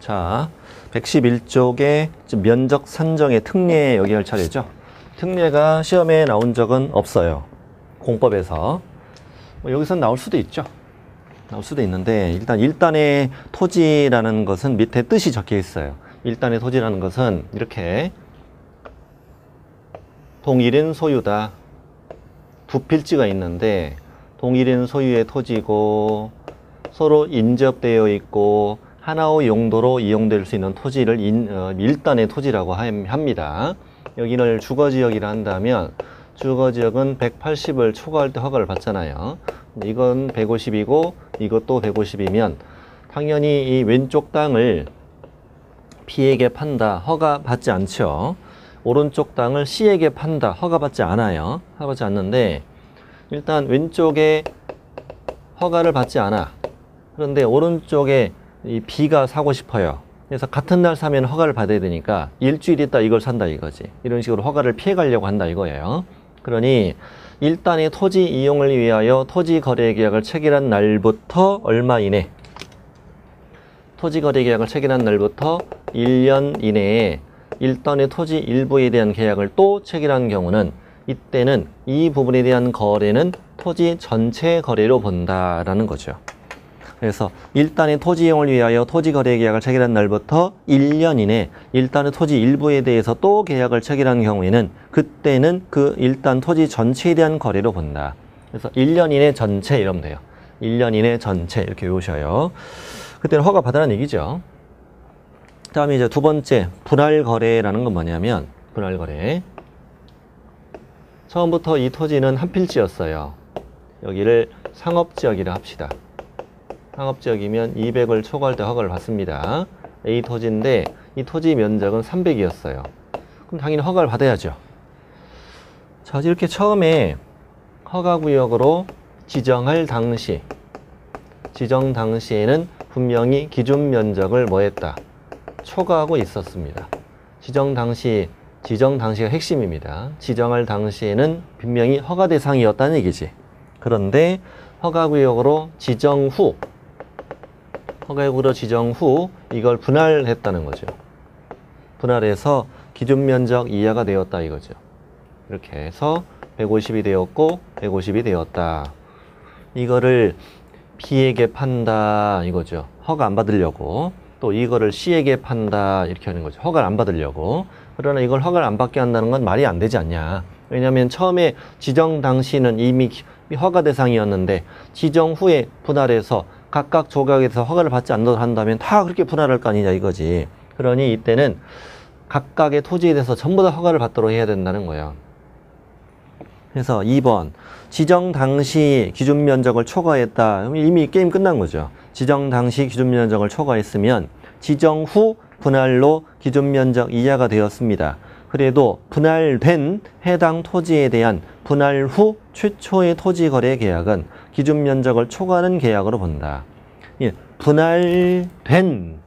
자, 111쪽에 면적 산정의 특례 여기 할 차례죠. 특례가 시험에 나온 적은 없어요. 공법에서. 여기선 나올 수도 있죠. 나올 수도 있는데 일단 1단의 토지라는 것은 밑에 뜻이 적혀 있어요. 1단의 토지라는 것은 이렇게 동일인 소유다. 두 필지가 있는데 동일인 소유의 토지고 서로 인접되어 있고 하나의 용도로 이용될 수 있는 토지를 1단의 토지라고 합니다. 여기를 주거지역이라 한다면 주거지역은 180을 초과할 때 허가를 받잖아요. 이건 150이고 이것도 150이면 당연히 이 왼쪽 땅을 B에게 판다. 허가 받지 않죠. 오른쪽 땅을 C에게 판다. 허가 받지 않아요. 허가 받지 않는데 일단 왼쪽에 허가를 받지 않아. 그런데 오른쪽에 이 B가 사고 싶어요. 그래서 같은 날 사면 허가를 받아야 되니까 일주일 있다 이걸 산다 이거지. 이런 식으로 허가를 피해 가려고 한다 이거예요. 그러니 1단의 토지 이용을 위하여 토지 거래 계약을 체결한 날부터 얼마 이내? 토지 거래 계약을 체결한 날부터 1년 이내에 1단의 토지 일부에 대한 계약을 또 체결한 경우는 이때는 이 부분에 대한 거래는 토지 전체 거래로 본다라는 거죠. 그래서 1단의 토지 이용을 위하여 토지 거래 계약을 체결한 날부터 1년 이내 1단의 토지 일부에 대해서 또 계약을 체결한 경우에는 그때는 그 1단 토지 전체에 대한 거래로 본다. 그래서 1년 이내 전체 이러면 돼요. 1년 이내 전체 이렇게 외우셔요. 그때는 허가 받으라는 얘기죠. 다음에 이제 두 번째 분할 거래라는 건 뭐냐면 분할 거래. 처음부터 이 토지는 한 필지였어요. 여기를 상업지역이라 합시다. 상업지역이면 200을 초과할 때 허가를 받습니다. A 토지인데 이 토지 면적은 300이었어요. 그럼 당연히 허가를 받아야죠. 자, 이렇게 처음에 허가구역으로 지정할 당시 지정 당시에는 분명히 기준 면적을 뭐 했다? 초과하고 있었습니다. 지정 당시가 핵심입니다. 지정할 당시에는 분명히 허가 대상이었다는 얘기지. 그런데 허가구역으로 지정 후 이걸 분할했다는 거죠. 분할해서 기준 면적 이하가 되었다 이거죠. 이렇게 해서 150이 되었고 150이 되었다. 이거를 B에게 판다 이거죠. 허가 안 받으려고. 또 이거를 C에게 판다 이렇게 하는 거죠. 허가를 안 받으려고. 그러나 이걸 허가를 안 받게 한다는 건 말이 안 되지 않냐. 왜냐하면 처음에 지정 당시는 이미 허가 대상이었는데 지정 후에 분할해서 각각 조각에서 허가를 받지 않도록 한다면 다 그렇게 분할할 거 아니냐 이거지. 그러니 이때는 각각의 토지에 대해서 전부 다 허가를 받도록 해야 된다는 거예요. 그래서 2번 지정 당시 기준 면적을 초과했다. 그럼 이미 게임 끝난 거죠. 지정 당시 기준 면적을 초과했으면 지정 후 분할로 기준 면적 이하가 되었습니다. 그래도 분할된 해당 토지에 대한 분할 후 최초의 토지 거래 계약은 기준 면적을 초과하는 계약으로 본다. 예, 분할된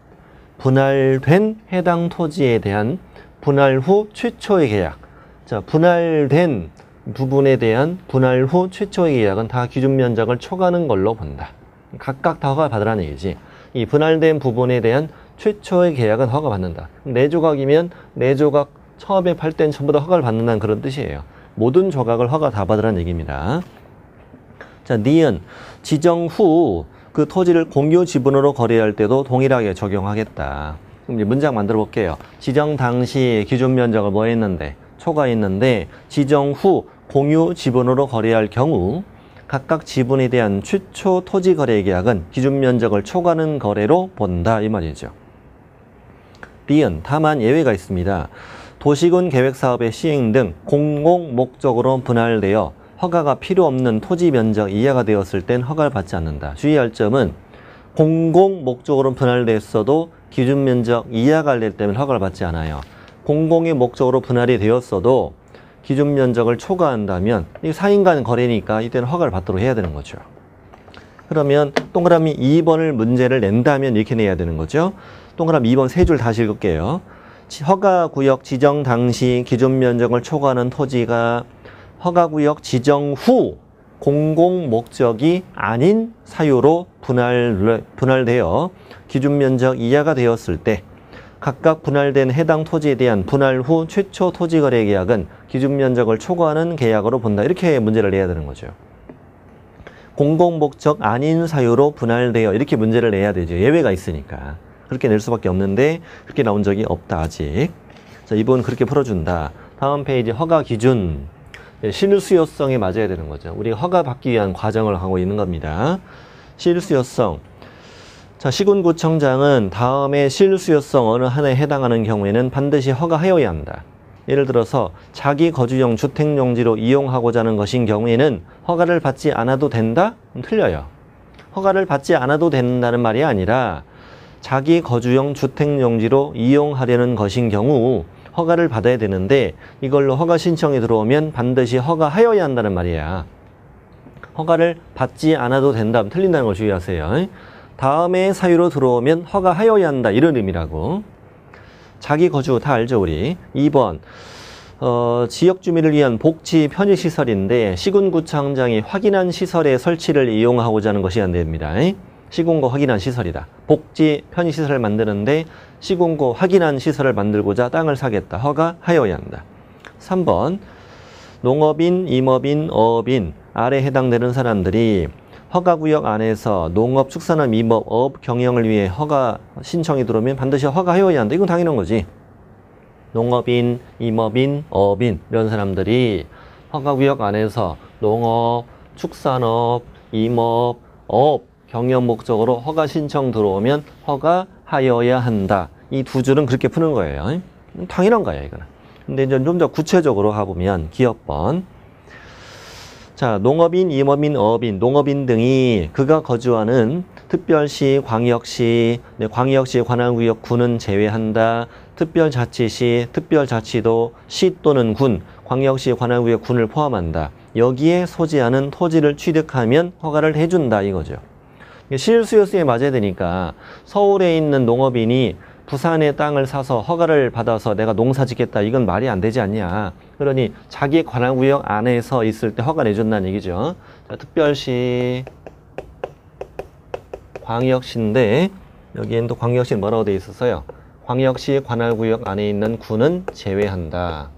해당 토지에 대한 분할 후 최초의 계약. 자, 분할된 부분에 대한 분할 후 최초의 계약은 다 기준 면적을 초과하는 걸로 본다. 각각 다 허가 받으라는 얘기지. 이 분할된 부분에 대한 최초의 계약은 허가 받는다. 4조각이면 4조각 처음에 팔 땐 전부 다 허가를 받는다는 그런 뜻이에요. 모든 조각을 허가 다 받으라는 얘기입니다. 자, 니은 지정 후 그 토지를 공유 지분으로 거래할 때도 동일하게 적용하겠다. 그럼 이제 문장 만들어 볼게요. 지정 당시 기준 면적을 뭐 했는데 초과했는데 지정 후 공유 지분으로 거래할 경우 각각 지분에 대한 최초 토지 거래 계약은 기준 면적을 초과하는 거래로 본다 이 말이죠. B은 다만 예외가 있습니다. 도시군 계획사업의 시행 등 공공 목적으로 분할되어 허가가 필요 없는 토지 면적 이하가 되었을 땐 허가를 받지 않는다. 주의할 점은 공공 목적으로 분할됐어도 기준 면적 이하가 될 때면 허가를 받지 않아요. 공공의 목적으로 분할이 되었어도 기준 면적을 초과한다면 이 사인간 거래니까 이때는 허가를 받도록 해야 되는 거죠. 그러면 동그라미 2번을 문제를 낸다면 이렇게 내야 되는 거죠. 동그라미 2번 세 줄 다시 읽을게요. 허가구역 지정 당시 기준 면적을 초과하는 토지가 허가구역 지정 후 공공 목적이 아닌 사유로 분할되어 기준 면적 이하가 되었을 때 각각 분할된 해당 토지에 대한 분할 후 최초 토지 거래 계약은 기준 면적을 초과하는 계약으로 본다. 이렇게 문제를 내야 되는 거죠. 공공 목적 아닌 사유로 분할되어 이렇게 문제를 내야 되죠. 예외가 있으니까. 그렇게 낼 수밖에 없는데 그렇게 나온 적이 없다 아직. 자, 이 부분 그렇게 풀어준다. 다음 페이지 허가 기준. 실수요성에 맞아야 되는 거죠. 우리가 허가 받기 위한 과정을 하고 있는 겁니다. 실수요성. 자, 시군구청장은 다음에 실수요성 어느 하나에 해당하는 경우에는 반드시 허가하여야 한다. 예를 들어서 자기 거주용 주택용지로 이용하고자 하는 것인 경우에는 허가를 받지 않아도 된다? 틀려요. 허가를 받지 않아도 된다는 말이 아니라 자기 거주용 주택용지로 이용하려는 것인 경우 허가를 받아야 되는데 이걸로 허가 신청이 들어오면 반드시 허가하여야 한다는 말이야. 허가를 받지 않아도 된다면 틀린다는 걸 주의하세요. 다음에 사유로 들어오면 허가하여야 한다 이런 의미라고. 자기 거주 다 알죠 우리. 2번 지역 주민을 위한 복지 편의시설인데 시군구청장이 확인한 시설의 설치를 이용하고자 하는 것이 안 됩니다. 시군구 확인한 시설이다. 복지 편의시설을 만드는데 시군구 확인한 시설을 만들고자 땅을 사겠다. 허가하여야 한다. 3번 농업인, 임업인, 어업인 아래 해당되는 사람들이 허가구역 안에서 농업, 축산업, 임업, 어업 경영을 위해 허가 신청이 들어오면 반드시 허가해야 한다. 이건 당연한 거지. 농업인, 임업인, 어업인 이런 사람들이 허가구역 안에서 농업, 축산업, 임업, 어업 경영 목적으로 허가 신청 들어오면 허가하여야 한다. 이 두 줄은 그렇게 푸는 거예요. 당연한 거예요, 이거는. 근데 이제 좀 더 구체적으로 가보면 기업번. 자, 농업인, 임업인, 어업인, 농업인 등이 그가 거주하는 특별시, 광역시, 광역시 관할구역 구는 제외한다. 특별자치시, 특별자치도, 시 또는 군, 광역시 관할구역 군을 포함한다. 여기에 소지하는 토지를 취득하면 허가를 해준다 이거죠. 실수요소에 맞아야 되니까 서울에 있는 농업인이 부산의 땅을 사서 허가를 받아서 내가 농사 짓겠다 이건 말이 안 되지 않냐. 그러니 자기 관할구역 안에서 있을 때 허가 내준다는 얘기죠. 자, 특별시, 광역시인데 여기엔 또 광역시 뭐라고 돼 있었어요? 광역시 관할구역 안에 있는 군은 제외한다.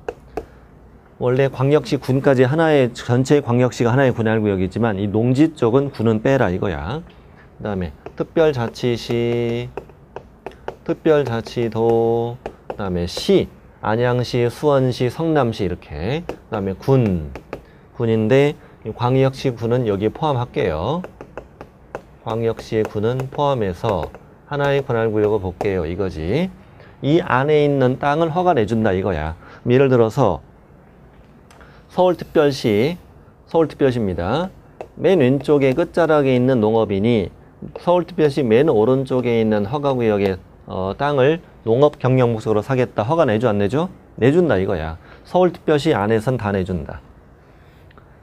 원래 광역시 군까지 하나의 전체 광역시가 하나의 관할구역이지만 이 농지 쪽은 군은 빼라 이거야. 그 다음에 특별자치시, 특별자치도, 그 다음에 시, 안양시, 수원시, 성남시 이렇게. 그 다음에 군인데 광역시 군은 여기에 포함할게요. 광역시의 군은 포함해서 하나의 관할구역을 볼게요 이거지. 이 안에 있는 땅을 허가 내준다 이거야. 예를 들어서 서울특별시, 서울특별시입니다. 맨 왼쪽에 끝자락에 있는 농업인이 서울특별시 맨 오른쪽에 있는 허가구역의 땅을 농업 경영 목적으로 사겠다. 허가 내줘 안 내줘? 내준다 이거야. 서울특별시 안에선 다 내준다.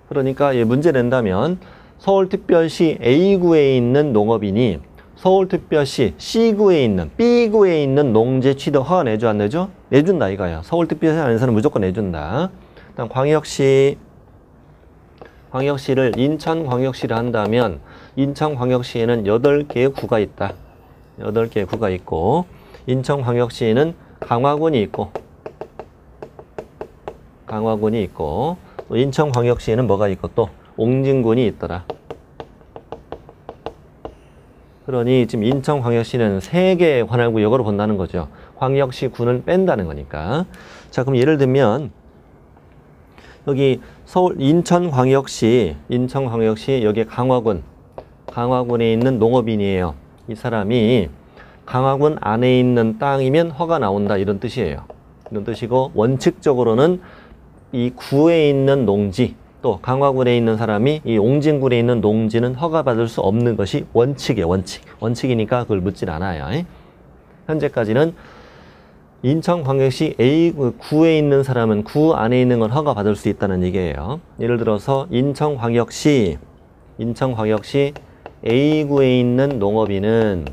그러니까 문제 낸다면 서울특별시 A구에 있는 농업인이 서울특별시 C구에 있는 B구에 있는 농지 취득 허가 내줘 안 내줘? 내준다 이거야. 서울특별시 안에서는 무조건 내준다. 일단 광역시를 인천광역시를 한다면 인천광역시에는 8개의 구가 있다. 8개의 구가 있고 인천광역시에는 강화군이 있고 또 인천광역시에는 뭐가 있고 또 옹진군이 있더라. 그러니 지금 인천광역시는 3개의 관할구역으로 본다는 거죠. 광역시 군을 뺀다는 거니까. 자, 그럼 예를 들면 여기 서울 인천광역시 여기 강화군에 있는 농업인이에요. 이 사람이 강화군 안에 있는 땅이면 허가 나온다 이런 뜻이에요. 이런 뜻이고 원칙적으로는 이 구에 있는 농지 또 강화군에 있는 사람이 이 옹진군에 있는 농지는 허가받을 수 없는 것이 원칙이에요. 원칙이니까 그걸 묻진 않아요. 현재까지는 인천광역시 A구에 있는 사람은 구 안에 있는 건 허가받을 수 있다는 얘기예요. 예를 들어서 인천광역시 A구에 있는 농업인은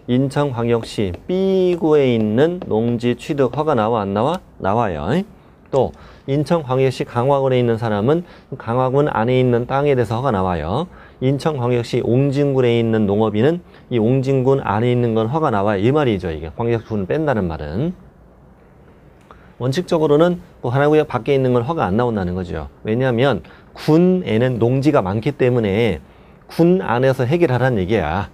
인천광역시 B구에 있는 농지 취득 허가 나와 안 나와? 나와요. 또 인천광역시 강화군에 있는 사람은 강화군 안에 있는 땅에 대해서 허가 나와요. 인천광역시 옹진군에 있는 농업인은 이 옹진군 안에 있는 건 허가 나와요. 이 말이죠. 이게 광역군을 뺀다는 말은. 원칙적으로는 뭐 관할구역 밖에 있는 건 허가 안 나온다는 거죠. 왜냐하면 군에는 농지가 많기 때문에 군 안에서 해결하라는 얘기야.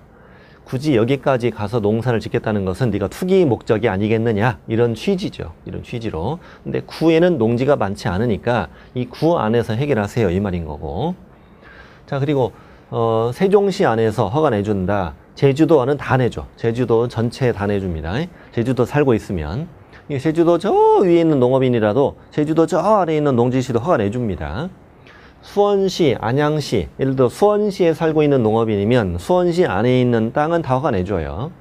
굳이 여기까지 가서 농사를 짓겠다는 것은 네가 투기 목적이 아니겠느냐, 이런 취지죠. 이런 취지로. 근데 구에는 농지가 많지 않으니까 이 구 안에서 해결하세요, 이 말인 거고. 자, 그리고 세종시 안에서 허가 내준다. 제주도는 다 내줘. 제주도 전체 다 내줍니다. 제주도 살고 있으면. 제주도 저 위에 있는 농업인이라도 제주도 저 아래에 있는 농지시도 허가 내줍니다. 수원시, 안양시, 예를 들어 수원시에 살고 있는 농업인이면 수원시 안에 있는 땅은 다 허가 내줘요.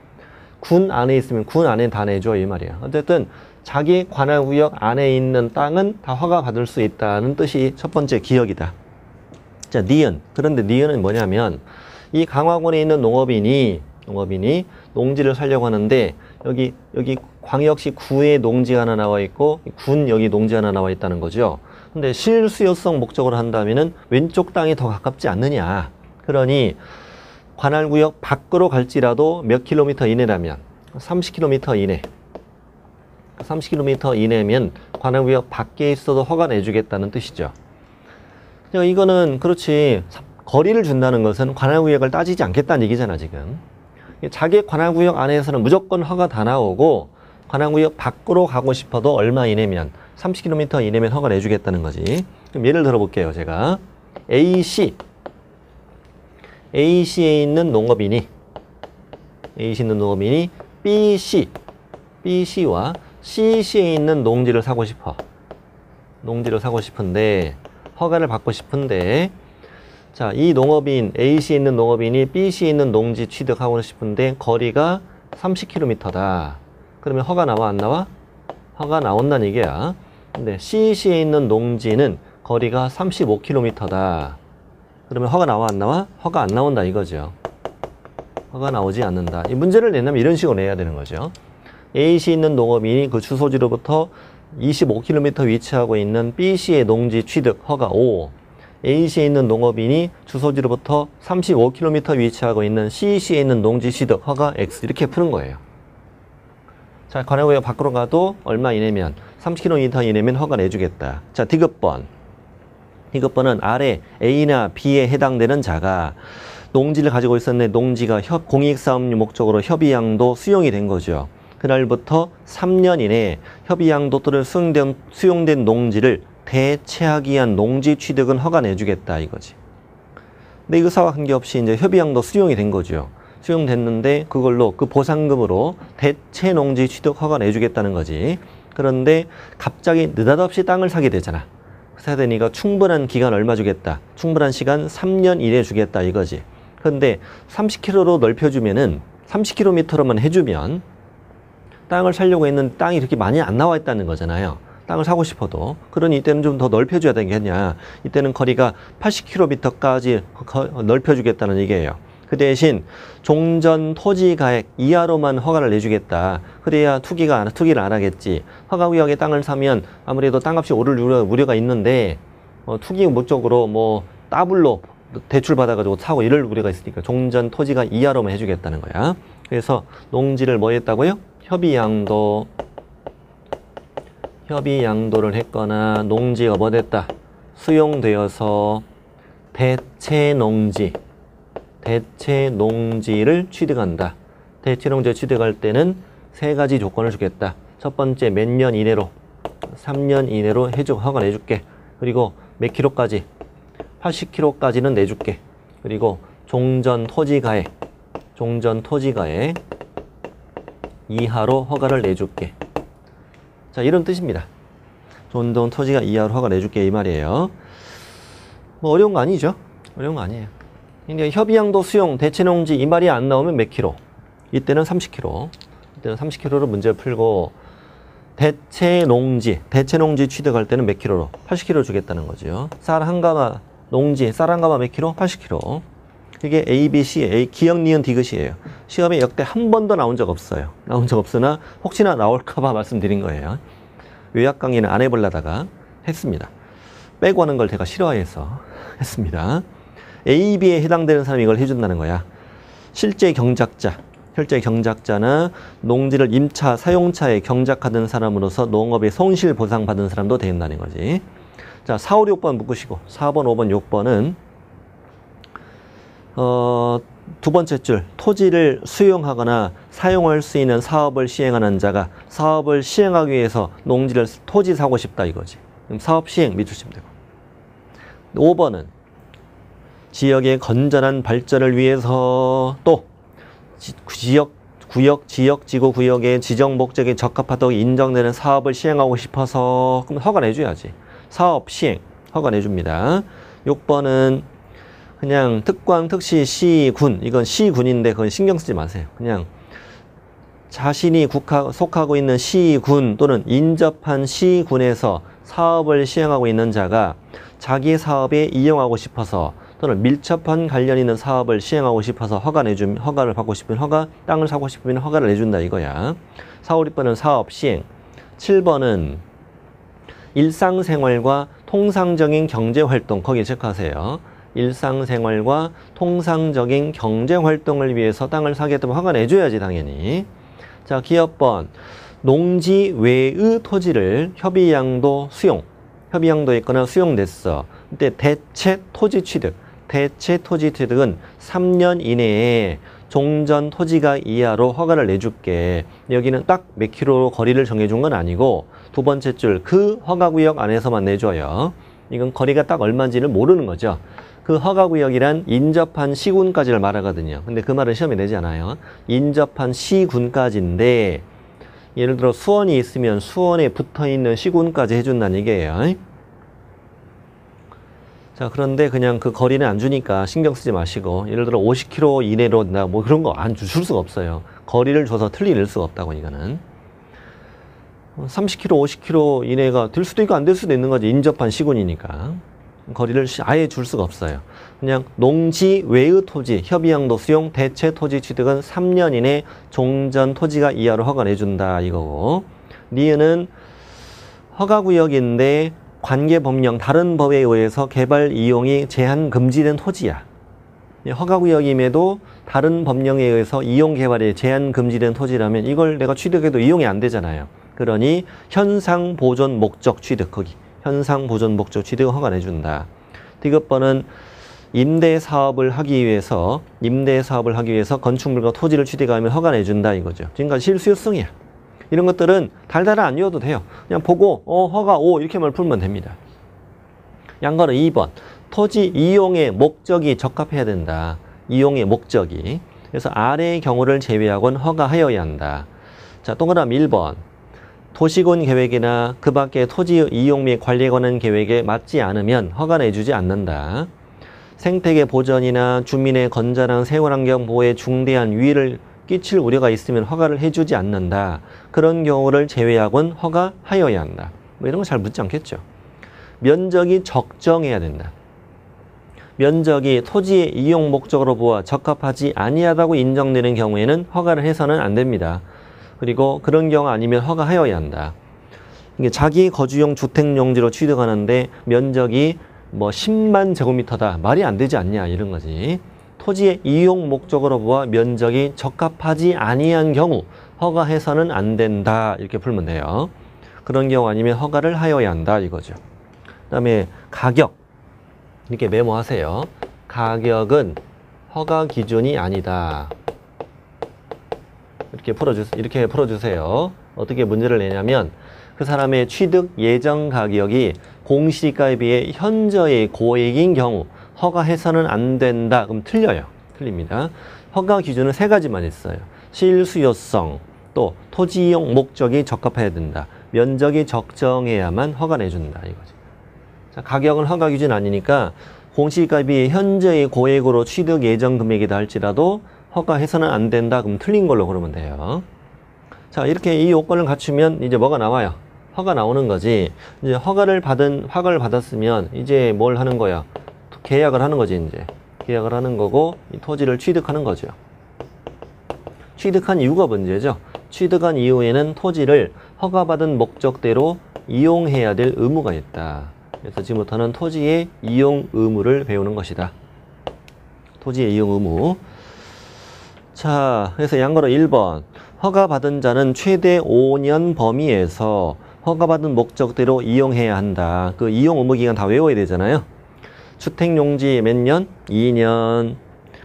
군 안에 있으면 군 안에 다 내줘, 이 말이에요. 어쨌든 자기 관할구역 안에 있는 땅은 다 허가 받을 수 있다는 뜻이 첫 번째 기억이다. 자, 니은. 그런데 니은은 뭐냐면 이 강화군에 있는 농업인이 농지를 살려고 하는데 여기 광역시 구에 농지가 하나 나와 있고 군 여기 농지 하나 나와 있다는 거죠. 근데 실수요성 목적으로 한다면은 왼쪽 땅이 더 가깝지 않느냐. 그러니 관할구역 밖으로 갈지라도 몇 킬로미터 이내라면 30km 이내. 30km 이내면 관할구역 밖에 있어도 허가 내주겠다는 뜻이죠. 이거는 그렇지. 거리를 준다는 것은 관할구역을 따지지 않겠다는 얘기잖아, 지금. 자기 관할구역 안에서는 무조건 허가 다 나오고 관할구역 밖으로 가고 싶어도 얼마 이내면 30km 이내면 허가 내주겠다는 거지. 그럼 예를 들어 볼게요. 제가 A시에 있는 농업인이 B시와 C시에 있는 농지를 사고 싶은데 허가를 받고 싶은데, 자, 이 농업인 A시에 있는 농업인이 B시에 있는 농지 취득하고 싶은데 거리가 30km다. 그러면 허가 나와 안 나와? 허가 나온다는 얘기야. 근데 C시에 있는 농지는 거리가 35km다. 그러면 허가 나와 안 나와? 허가 안 나온다 이거죠. 허가 나오지 않는다. 이 문제를 내려면 이런 식으로 내야 되는 거죠. A시에 있는 농업인이 그 주소지로부터 25km 위치하고 있는 B시의 농지 취득 허가 5. A시에 있는 농업인이 주소지로부터 35km 위치하고 있는 C시에 있는 농지 취득 허가 X. 이렇게 푸는 거예요. 자, 관할구역 밖으로 가도 얼마 이내면 30km 이내면 허가 내주겠다. 자, 디귿번. 디귿번은 아래 A나 B에 해당되는 자가 농지를 가지고 있었는데 농지가 공익사업용 목적으로 협의양도 수용이 된 거죠. 그날부터 3년 이내에 협의양도 또는 수용된 농지를 대체하기 위한 농지 취득은 허가 내주겠다 이거지. 근데 이거와 관계없이 이제 협의양도 수용이 된 거죠. 수용됐는데 그걸로 그 보상금으로 대체 농지 취득 허가 내주겠다는 거지. 그런데 갑자기 느닷없이 땅을 사게 되잖아. 사야 되니까 충분한 기간 얼마 주겠다. 충분한 시간 3년 이내 주겠다 이거지. 그런데 30km로 넓혀주면은 30km로만 해주면 땅을 사려고 했는 땅이 그렇게 많이 안 나와 있다는 거잖아요. 땅을 사고 싶어도. 그러니 이때는 좀 더 넓혀줘야 되겠냐. 이때는 거리가 80km까지 넓혀주겠다는 얘기예요. 그 대신 종전 토지가액 이하로만 허가를 내주겠다. 그래야 투기를 안 하겠지. 허가구역에 땅을 사면 아무래도 땅값이 오를 우려가 있는데 투기 목적으로 뭐 따블로 대출 받아가지고 사고 이럴 우려가 있으니까 종전 토지가 이하로만 해주겠다는 거야. 그래서 농지를 뭐 했다고요? 협의양도를 했거나 농지가 뭐 됐다? 수용되어서 대체 농지를 취득한다. 대체 농지를 취득할 때는 세 가지 조건을 주겠다. 첫 번째, 몇 년 이내로, 3년 이내로 허가 내줄게. 그리고 몇 킬로까지, 80km까지는 내줄게. 그리고 종전 토지가액 이하로 허가를 내줄게. 자, 이런 뜻입니다. 종전 토지가 이하로 허가 내줄게 이 말이에요. 뭐 어려운 거 아니죠? 어려운 거 아니에요. 근데 협의양도 수용, 대체농지 이 말이 안 나오면 몇 킬로? 이때는 30km. 이때는 30km로 문제를 풀고 대체농지 취득할 때는 몇 킬로로? 80km 주겠다는 거죠. 쌀 한 가마 몇 킬로? 80km. 이게 A, B, C, 기역, 니은, 디귿이에요. 시험에 역대 한 번도 나온 적 없어요. 나온 적 없으나 혹시나 나올까봐 말씀드린 거예요. 요약 강의는 안 해보려다가 했습니다. 빼고 하는 걸 제가 싫어해서 했습니다. A, B에 해당되는 사람이 이걸 해준다는 거야. 실제 경작자나 농지를 임차, 사용차에 경작하던 사람으로서 농업의 손실보상 받은 사람도 된다는 거지. 자, 4, 5, 6번 묶으시고 4번, 5번, 6번은 두 번째 줄, 토지를 수용하거나 사용할 수 있는 사업을 시행하는 자가 사업을 시행하기 위해서 농지를 토지 사고 싶다 이거지. 그럼 사업 시행 밑줄 치면 되고. 5번은 지역의 건전한 발전을 위해서 또 지구 구역의 지정 목적에 적합하다고 인정되는 사업을 시행하고 싶어서 그럼 허가 내줘야지. 사업 시행 허가 내줍니다. 6번은 그냥 특광, 특시, 시군, 이건 시군인데 그건 신경 쓰지 마세요. 그냥 자신이 속하고 있는 시군 또는 인접한 시군에서 사업을 시행하고 있는 자가 자기 사업에 이용하고 싶어서 또는 밀접한 관련 있는 사업을 시행하고 싶어서 허가를 받고 싶으면 땅을 사고 싶으면 허가를 내준다 이거야. 4, 5, 6번은 사업 시행. 7번은 일상생활과 통상적인 경제활동, 거기에 체크하세요. 일상생활과 통상적인 경제활동을 위해서 땅을 사겠다면 허가 내줘야지 당연히. 자, 기업번 농지 외의 토지를 협의양도 있거나 수용됐어. 근데 대체 토지 취득은 3년 이내에 종전 토지가 이하로 허가를 내줄게. 여기는 딱 몇 킬로 거리를 정해준 건 아니고 두 번째 줄 그 허가구역 안에서만 내줘요. 이건 거리가 딱 얼마인지를 모르는 거죠. 그 허가구역이란 인접한 시군까지를 말하거든요. 근데 그 말은 시험에 내지 않아요. 인접한 시군까지인데 예를 들어 수원이 있으면 수원에 붙어있는 시군까지 해준다는 얘기예요. 자, 그런데 그냥 그 거리는 안 주니까 신경 쓰지 마시고 예를 들어 50km 이내로 나 뭐 그런 거 안 줄 수가 없어요. 거리를 줘서 틀릴 수가 없다고 이거는. 30km, 50km 이내가 될 수도 있고 안 될 수도 있는 거지. 인접한 시군이니까. 거리를 아예 줄 수가 없어요. 그냥 농지 외의 토지, 협의양도 수용, 대체 토지 취득은 3년 이내 종전 토지가 이하로 허가 내준다 이거고. 니은은 허가구역인데 관계법령 다른 법에 의해서 개발 이용이 제한 금지된 토지야. 허가구역임에도 다른 법령에 의해서 이용 개발이 제한 금지된 토지라면 이걸 내가 취득해도 이용이 안 되잖아요. 그러니 현상 보존 목적 취득 거기. 현상 보존 목적 취득 허가 내준다. 디귿번은 임대 사업을 하기 위해서 건축물과 토지를 취득하면 허가 내준다 이거죠. 지금까지 실수요성이야. 이런 것들은 달달아 안 외워도 돼요. 그냥 보고 허가 이렇게만 풀면 됩니다. 양거는 2번 토지 이용의 목적이 적합해야 된다. 이용의 목적이. 그래서 아래의 경우를 제외하고는 허가하여야 한다. 자, 동그라미 1번 도시군 계획이나 그 밖의 토지 이용 및 관리에 관한 계획에 맞지 않으면 허가 내주지 않는다. 생태계 보전이나 주민의 건전한 생활환경 보호에 중대한 위해를 끼칠 우려가 있으면 허가를 해주지 않는다. 그런 경우를 제외하고는 허가하여야 한다. 뭐 이런 거 잘 묻지 않겠죠. 면적이 적정해야 된다. 면적이 토지의 이용 목적으로 보아 적합하지 아니하다고 인정되는 경우에는 허가를 해서는 안 됩니다. 그리고 그런 경우 아니면 허가하여야 한다. 이게 자기 거주용 주택용지로 취득하는데 면적이 뭐 10만 제곱미터다. 말이 안 되지 않냐 이런 거지. 토지의 이용 목적으로 보아 면적이 적합하지 아니한 경우 허가해서는 안 된다. 이렇게 풀면 돼요. 그런 경우 아니면 허가를 하여야 한다 이거죠. 그 다음에 가격. 이렇게 메모하세요. 가격은 허가 기준이 아니다. 이렇게 풀어주세요. 어떻게 문제를 내냐면 그 사람의 취득 예정 가격이 공시가에 비해 현저히 고액인 경우 허가해서는 안 된다. 그럼 틀려요. 틀립니다. 허가 기준은 3가지만 있어요. 실수요성, 또 토지 이용 목적이 적합해야 된다. 면적이 적정해야만 허가 내준다. 이거지. 자, 가격은 허가 기준 아니니까 공시가에 비해 현저히 고액으로 취득 예정 금액이다 할지라도 허가해서는 안 된다. 그럼 틀린 걸로 그러면 돼요. 자, 이렇게 이 요건을 갖추면 이제 뭐가 나와요? 허가 나오는 거지. 이제 허가를 받았으면 이제 뭘 하는 거야? 계약을 하는 거지, 이제. 계약을 하는 거고, 이 토지를 취득하는 거죠. 취득한 이유가 문제죠. 취득한 이후에는 토지를 허가받은 목적대로 이용해야 될 의무가 있다. 그래서 지금부터는 토지의 이용 의무를 배우는 것이다. 토지의 이용 의무. 자, 그래서 양거로 1번. 허가받은 자는 최대 5년 범위에서 허가받은 목적대로 이용해야 한다. 그 이용 의무 기간 다 외워야 되잖아요. 주택용지 몇 년? 2년.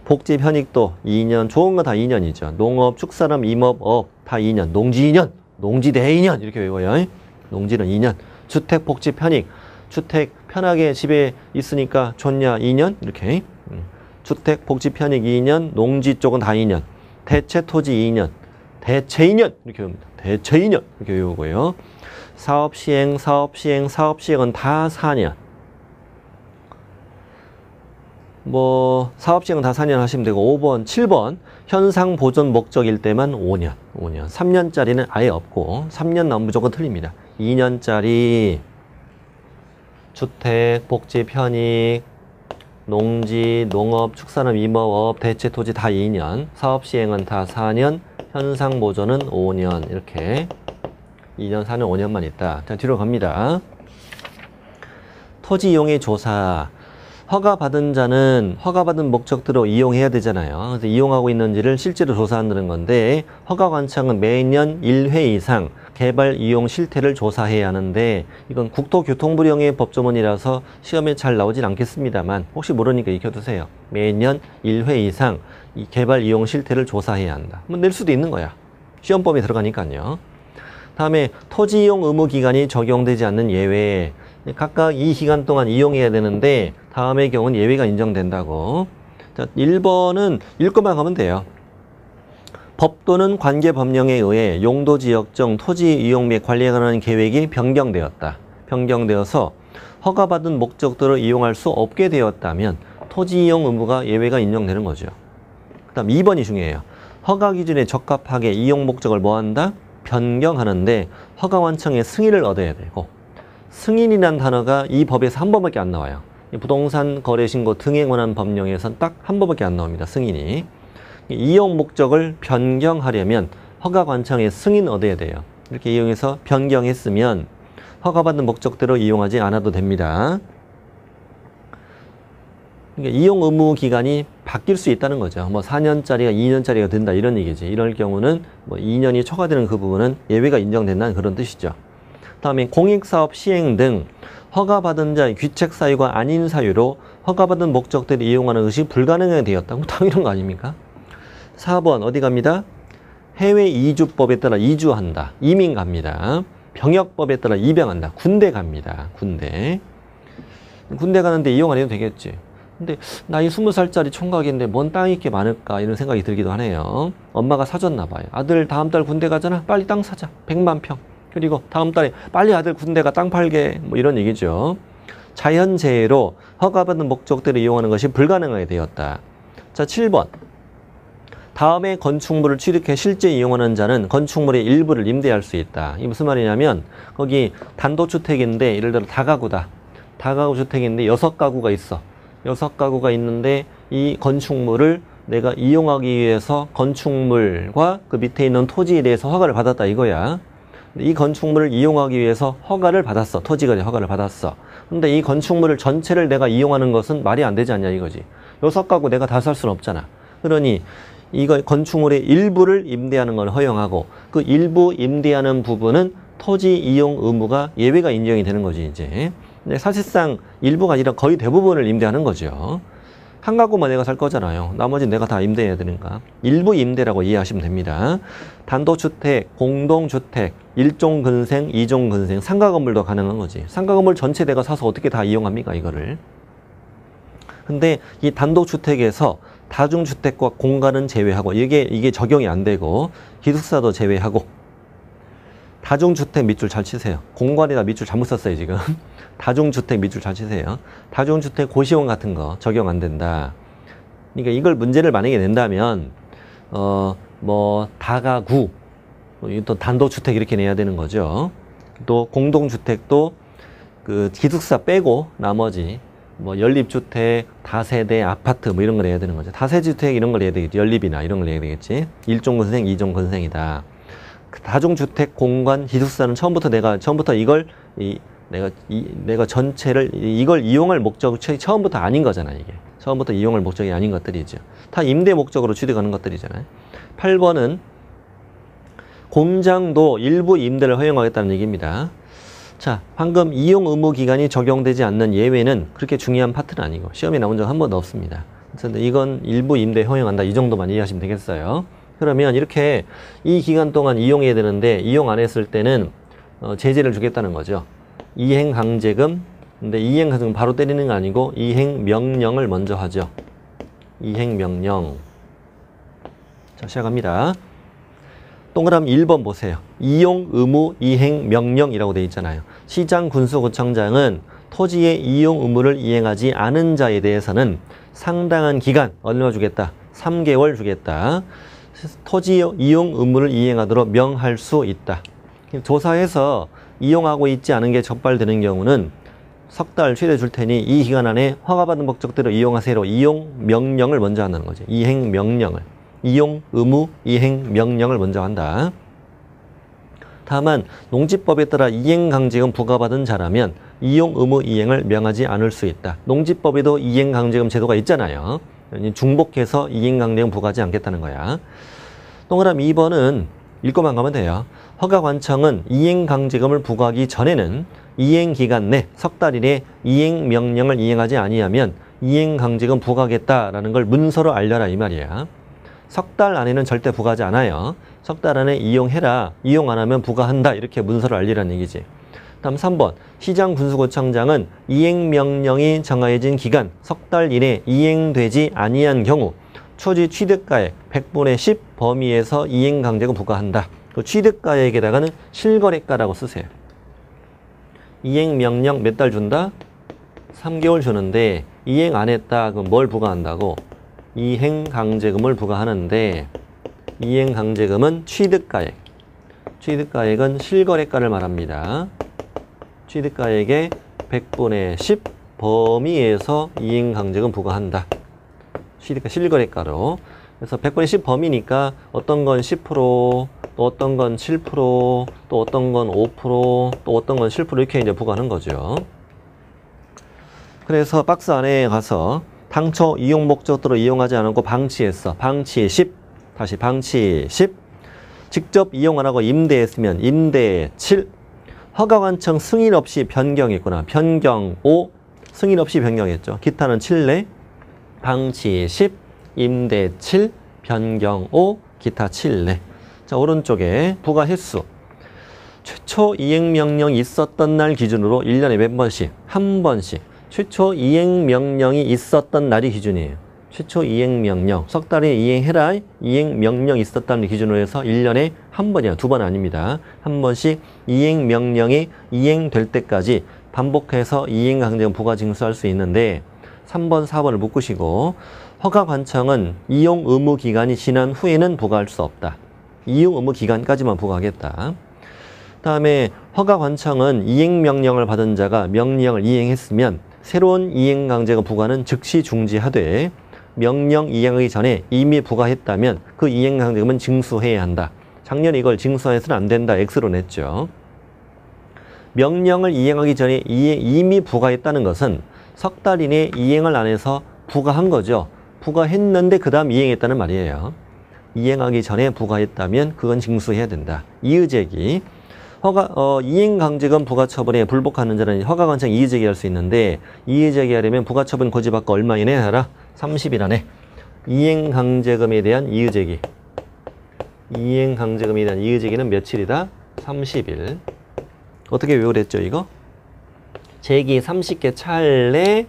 복지 편익도 2년. 좋은 거 다 2년이죠. 농업, 축산업, 임업, 업 다 2년. 농지 2년. 농지대 2년. 이렇게 외워요. 농지는 2년. 주택, 복지, 편익. 주택 편하게 집에 있으니까 좋냐? 2년. 이렇게. 주택, 복지, 편익 2년. 농지 쪽은 다 2년. 대체 토지 2년. 대체 2년. 이렇게 외웁니다. 대체 2년. 이렇게 외우고요. 사업 시행, 사업 시행, 사업 시행은 다 4년. 뭐 사업 시행은 다 4년 하시면 되고 5번, 7번 현상 보존 목적일 때만 5년. 3년짜리는 아예 없고 3년 나오면 무조건 틀립니다. 2년짜리 주택, 복지, 편익, 농지, 농업, 축산업, 임업업, 대체 토지 다 2년. 사업 시행은 다 4년. 현상 보존은 5년. 이렇게 2년, 4년, 5년만 있다. 자, 뒤로 갑니다. 토지 이용의 조사. 허가받은 자는 허가받은 목적대로 이용해야 되잖아요. 그래서 이용하고 있는지를 실제로 조사한다는 건데 허가관청은 매년 1회 이상 개발 이용 실태를 조사해야 하는데 이건 국토교통부령의 법조문이라서 시험에 잘 나오진 않겠습니다만 혹시 모르니까 익혀두세요. 매년 1회 이상 이 개발 이용 실태를 조사해야 한다. 뭐 낼 수도 있는 거야. 시험법에 들어가니까요. 다음에 토지 이용 의무 기간이 적용되지 않는 예외. 각각 이 기간 동안 이용해야 되는데 다음의 경우는 예외가 인정된다고. 자, 1번은 읽고만 가면 돼요. 법 또는 관계 법령에 의해 용도지역정 토지 이용 및 관리에 관한 계획이 변경되었다. 변경되어서 허가받은 목적대로 이용할 수 없게 되었다면 토지 이용 의무가 예외가 인정되는 거죠. 그 다음 2번이 중요해요. 허가 기준에 적합하게 이용 목적을 뭐한다? 변경하는데 허가관청의 승인을 얻어야 되고 승인이란 단어가 이 법에서 한 번밖에 안 나와요. 부동산 거래신고 등에 관한 법령에선 딱 한 번밖에 안 나옵니다. 승인이. 이용 목적을 변경하려면 허가관청의 승인 얻어야 돼요. 이렇게 이용해서 변경했으면 허가받은 목적대로 이용하지 않아도 됩니다. 그러니까 이용 의무 기간이 바뀔 수 있다는 거죠. 뭐 4년짜리가 2년짜리가 된다 이런 얘기지. 이럴 경우는 뭐 2년이 초과되는 그 부분은 예외가 인정된다는 그런 뜻이죠. 다음에 공익사업 시행 등 허가받은 자의 귀책 사유가 아닌 사유로 허가받은 목적대로 이용하는 것이 불가능하게 되었다. 당연한 거 아닙니까? 4번 어디 갑니다? 해외 이주법에 따라 이주한다. 이민 갑니다. 병역법에 따라 입양한다. 군대 갑니다. 군대 가는데 이용 안 해도 되겠지. 근데 나이 20살짜리 총각인데 뭔 땅이 이렇게 많을까 이런 생각이 들기도 하네요. 엄마가 사줬나 봐요. 아들 다음 달 군대 가잖아. 빨리 땅 사자. 100만 평. 그리고 다음 달에 빨리 아들 군대가 땅 팔게 뭐 이런 얘기죠. 자연재해로 허가받은 목적대로 이용하는 것이 불가능하게 되었다. 자, 7번. 다음에 건축물을 취득해 실제 이용하는 자는 건축물의 일부를 임대할 수 있다. 이게 무슨 말이냐면 거기 단독주택인데 예를 들어 다가구다. 다가구 주택인데 6가구가 있어. 6가구가 있는데 이 건축물을 내가 이용하기 위해서 건축물과 그 밑에 있는 토지에 대해서 허가를 받았다 이거야. 이 건축물을 이용하기 위해서 허가를 받았어. 토지가 허가를 받았어. 근데 이 건축물을 전체를 내가 이용하는 것은 말이 안 되지 않냐 이거지. 6가구 내가 다 살 수는 없잖아. 그러니 이거 건축물의 일부를 임대하는 걸 허용하고 그 일부 임대하는 부분은 토지 이용 의무가 예외가 인정이 되는 거지 이제. 근데 사실상 일부가 아니라 거의 대부분을 임대하는 거죠. 한 가구만 내가 살 거잖아요. 나머지는 내가 다 임대해야 되니까. 일부 임대라고 이해하시면 됩니다. 단독주택, 공동주택, 1종 근생, 2종 근생, 상가 건물도 가능한 거지. 상가 건물 전체 내가 사서 어떻게 다 이용합니까 이거를. 근데 이 단독주택에서 다중주택과 공간은 제외하고 이게 적용이 안 되고 기숙사도 제외하고 다중주택 밑줄 잘 치세요. 공간에다 밑줄 잘못 썼어요 지금. 다중주택 밑줄 잘 치세요. 다중주택 고시원 같은 거 적용 안 된다. 그러니까 이걸 문제를 만약에 낸다면 뭐 다가구 또 단독주택 이렇게 내야 되는 거죠. 또 공동주택도 그 기숙사 빼고 나머지 뭐 연립주택, 다세대, 아파트 뭐 이런 걸 내야 되는 거죠. 다세주택 이런 걸 내야 되겠지. 연립이나 이런 걸 내야 되겠지. 1종 건생, 2종 건생이다. 다중주택 공간 기숙사는 처음부터 이걸 내가 전체를 이걸 이용할 목적이 처음부터 아닌 거잖아. 이게 처음부터 이용할 목적이 아닌 것들이죠. 다 임대 목적으로 취득하는 것들이잖아요. 8번은 공장도 일부 임대를 허용하겠다는 얘기입니다. 자, 방금 이용 의무 기간이 적용되지 않는 예외는 그렇게 중요한 파트는 아니고 시험에 나온 적 한 번도 없습니다. 그래서 이건 일부 임대 허용한다, 이 정도만 이해하시면 되겠어요. 그러면 이렇게 이 기간 동안 이용해야 되는데 이용 안 했을 때는 제재를 주겠다는 거죠. 이행 강제금. 근데 이행 강제금 바로 때리는 거 아니고 이행 명령을 먼저 하죠. 이행 명령. 자, 시작합니다. 동그라미 1번 보세요. 이용 의무 이행 명령이라고 되어 있잖아요. 시장 군수구청장은 토지의 이용 의무를 이행하지 않은 자에 대해서는 상당한 기간, 얼마 주겠다? 3개월 주겠다. 토지 이용 의무를 이행하도록 명할 수 있다. 조사해서 이용하고 있지 않은 게 적발되는 경우는 석 달 최대 줄 테니 이 기간 안에 허가받은 목적대로 이용하세요. 이용 명령을 먼저 한다는 거죠. 이행 명령을. 이용 의무 이행 명령을 먼저 한다. 다만 농지법에 따라 이행 강제금 부과받은 자라면 이용 의무 이행을 명하지 않을 수 있다. 농지법에도 이행 강제금 제도가 있잖아요. 중복해서 이행 강제금 부과하지 않겠다는 거야. 동그라미 2번은 읽고만 가면 돼요. 허가관청은 이행 강제금을 부과하기 전에는 이행 기간 내 석 달 이내 이행 명령을 이행하지 아니하면 이행 강제금 부과하겠다라는 걸 문서로 알려라 이 말이야. 석 달 안에는 절대 부과하지 않아요. 석 달 안에 이용해라. 이용 안 하면 부과한다. 이렇게 문서를 알리라는 얘기지. 다음 3번. 시장 군수구청장은 이행명령이 정해진 기간 석 달 이내 이행되지 아니한 경우 초지 취득가액 100분의 10 범위에서 이행강제금 부과한다. 그 취득가액에다가는 실거래가라고 쓰세요. 이행명령 몇 달 준다? 3개월 주는데 이행 안 했다. 그럼 뭘 부과한다고? 이행강제금을 부과하는데 이행강제금은 취득가액. 취득가액은 실거래가를 말합니다. 취득가액의 100분의 10 범위에서 이행강제금 부과한다. 취득가 실거래가로. 그래서 100분의 10 범위니까 어떤 건 10%, 또 어떤 건 7%, 또 어떤 건 5%, 또 어떤 건 7% 이렇게 이제 부과하는 거죠. 그래서 박스 안에 가서 당초 이용 목적으로 이용하지 않고 방치했어. 방치 10. 다시 방치 10. 직접 이용 안 하고 임대했으면 임대 7. 허가관청 승인 없이 변경했구나. 변경 5. 승인 없이 변경했죠. 기타는 7례. 방치 10. 임대 7. 변경 5. 기타 7례. 자, 오른쪽에 부과 횟수. 최초 이행명령이 있었던 날 기준으로 1년에 몇 번씩? 한 번씩. 최초 이행명령이 있었던 날이 기준이에요. 최초 이행명령. 석 달에 이행해라. 이행명령이 있었다는 기준으로 해서 1년에 한 번이야. 두 번 아닙니다. 한 번씩 이행명령이 이행될 때까지 반복해서 이행강제금 부과 징수할 수 있는데 3번, 4번을 묶으시고 허가관청은 이용 의무 기간이 지난 후에는 부과할 수 없다. 이용 의무 기간까지만 부과하겠다. 다음에 허가관청은 이행명령을 받은 자가 명령을 이행했으면 새로운 이행강제금 부과는 즉시 중지하되 명령 이행하기 전에 이미 부과했다면 그 이행강제금은 징수해야 한다. 작년에 이걸 징수해서는 안 된다. X로 냈죠. 명령을 이행하기 전에 이미 부과했다는 것은 석 달 이내 이행을 안 해서 부과한 거죠. 부과했는데 그 다음 이행했다는 말이에요. 이행하기 전에 부과했다면 그건 징수해야 된다. 이의제기. 이행강제금 부과처분에 불복하는 자는 허가관청 이의제기할 수 있는데 이의제기하려면 부과처분 고지받고 얼마 이내 하라? 30일 안에. 이행강제금에 대한 이의제기. 이행강제금에 대한 이의제기는 며칠이다? 30일. 어떻게 외우랬죠 이거? 제기 30개 찰래,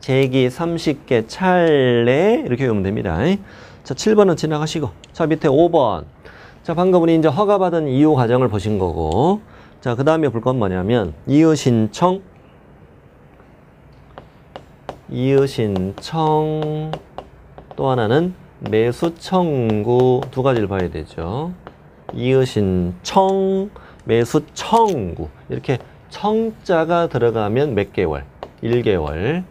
제기 30개 찰래 이렇게 외우면 됩니다. 자, 7번은 지나가시고 자, 밑에 5번. 자, 방금 우리 이제 허가받은 이유 과정을 보신 거고 자, 그 다음에 볼 건 뭐냐면 이의신청, 이의신청, 또 하나는 매수청구 두 가지를 봐야 되죠. 이의신청, 매수청구 이렇게 청자가 들어가면 몇 개월? 1개월.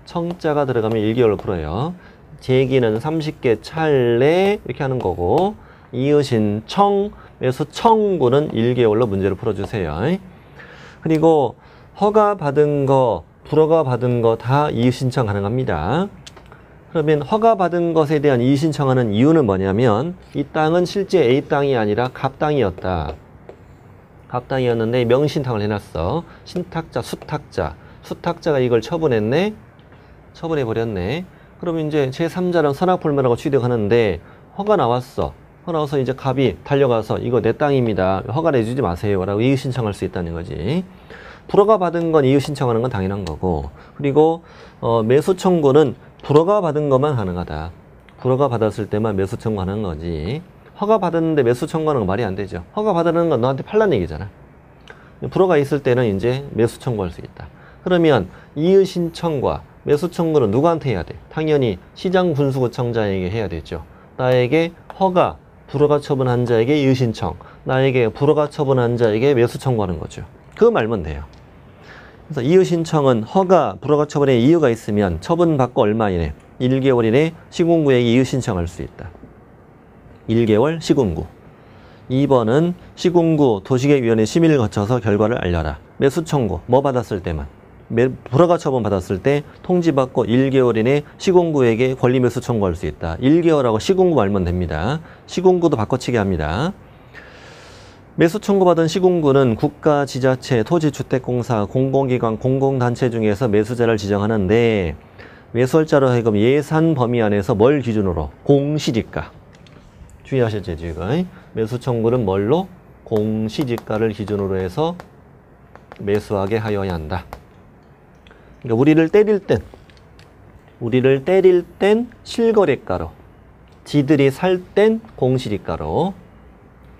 청자가 들어가면 1개월로 풀어요. 제기는 30개 찰래 이렇게 하는 거고 이의신청, 매수청구는 1개월로 문제를 풀어주세요. 그리고 허가 받은 거, 불허가 받은 거 다 이의신청 가능합니다. 그러면 허가 받은 것에 대한 이의신청하는 이유는 뭐냐면 이 땅은 실제 A 땅이 아니라 갑 땅이었다. 갑 땅이었는데 명신탁을 해놨어. 신탁자, 수탁자. 수탁자가 이걸 처분했네. 처분해버렸네. 그러면 이제 제3자랑 선악불명하고 취득하는데 허가 나왔어. 허가 나와서 이제 갑이 달려가서 이거 내 땅입니다. 허가 내주지 마세요. 라고 이의신청할 수 있다는 거지. 불허가 받은 건 이의신청하는 건 당연한 거고. 그리고 매수 청구는 불허가 받은 것만 가능하다. 불허가 받았을 때만 매수 청구하는 거지. 허가 받았는데 매수 청구하는 건 말이 안 되죠. 허가 받는 건 너한테 팔란 얘기잖아. 불허가 있을 때는 이제 매수 청구할 수 있다. 그러면 이의 신청과 매수 청구는 누구한테 해야 돼? 당연히 시장군수구청장에게 해야 되죠. 나에게 허가, 불허가 처분한 자에게 이의 신청, 나에게 불허가 처분한 자에게 매수 청구하는 거죠. 그거 말면 돼요. 그래서 이의 신청은 허가, 불허가 처분에 이유가 있으면 처분받고 얼마 이내, 1개월 이내 시군구에게 이의 신청할 수 있다. 1개월 시군구. 2번은 시군구 도시계획위원회 심의를 거쳐서 결과를 알려라. 매수 청구, 뭐 받았을 때만. 불허가 처분 받았을 때 통지받고 1개월 이내 시군구에게 권리 매수 청구할 수 있다. 1개월하고 시군구 말면 됩니다. 시군구도 바꿔치기 합니다. 매수 청구받은 시군구는 국가, 지자체, 토지주택공사, 공공기관, 공공단체 중에서 매수자를 지정하는데 매수할자로 하여금 예산 범위 안에서 뭘 기준으로? 공시지가. 주의하셨죠, 지금. 매수 청구는 뭘로? 공시지가를 기준으로 해서 매수하게 하여야 한다. 그러니까 우리를 때릴 땐 실거래가로, 지들이 살 땐 공시지가로.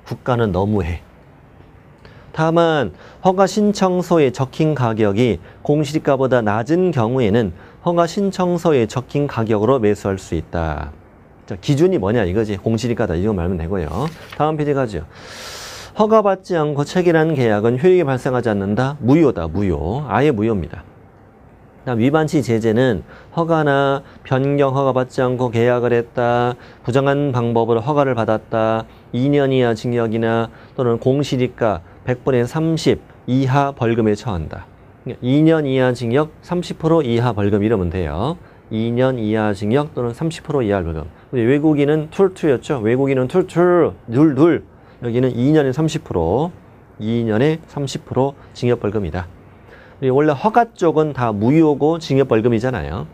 국가는 너무해. 다만 허가 신청서에 적힌 가격이 공시지가보다 낮은 경우에는 허가 신청서에 적힌 가격으로 매수할 수 있다. 자, 기준이 뭐냐 이거지. 공시지가다. 이거 말면 되고요. 다음 페이지 가죠. 허가받지 않고 체결한 계약은 효력이 발생하지 않는다. 무효다. 무효. 아예 무효입니다. 위반시 제재는 허가나 변경 허가받지 않고 계약을 했다. 부정한 방법으로 허가를 받았다. 2년 이하 징역이나 또는 공시지가 100분의 30 이하 벌금에 처한다. 2년 이하 징역 30% 이하 벌금 이러면 돼요. 2년 이하 징역 또는 30% 이하 벌금. 외국인은 툴투였죠. 외국인은 툴툴 둘. 여기는 2년에 30%, 2년에 30% 징역 벌금이다. 원래 허가 쪽은 다 무효고 징역 벌금이잖아요.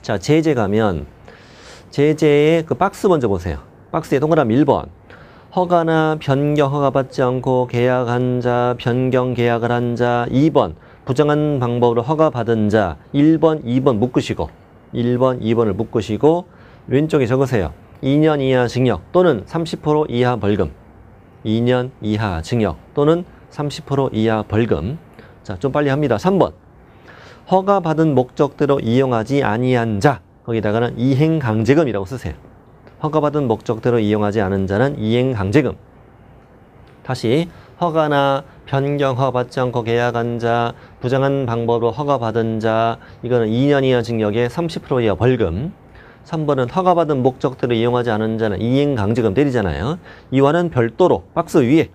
자, 제재 가면 제재의 그 박스 먼저 보세요. 박스에 동그라미 1번. 허가나 변경 허가받지 않고 계약한 자, 변경 계약을 한 자. 2번. 부정한 방법으로 허가받은 자. 1번, 2번 묶으시고 1번, 2번을 묶으시고 왼쪽에 적으세요. 2년 이하 징역 또는 30% 이하 벌금. 2년 이하 징역 또는 30% 이하 벌금. 자, 좀 빨리 합니다. 3번. 허가받은 목적대로 이용하지 아니한 자. 거기다가는 이행강제금이라고 쓰세요. 허가받은 목적대로 이용하지 않은 자는 이행강제금. 다시 허가나 변경 허가받지 않고 계약한 자, 부정한 방법으로 허가받은 자. 이거는 2년 이하 징역에 30% 이하 벌금. 3번은 허가받은 목적대로 이용하지 않은 자는 이행강제금 때리잖아요. 이와는 별도로 박스 위에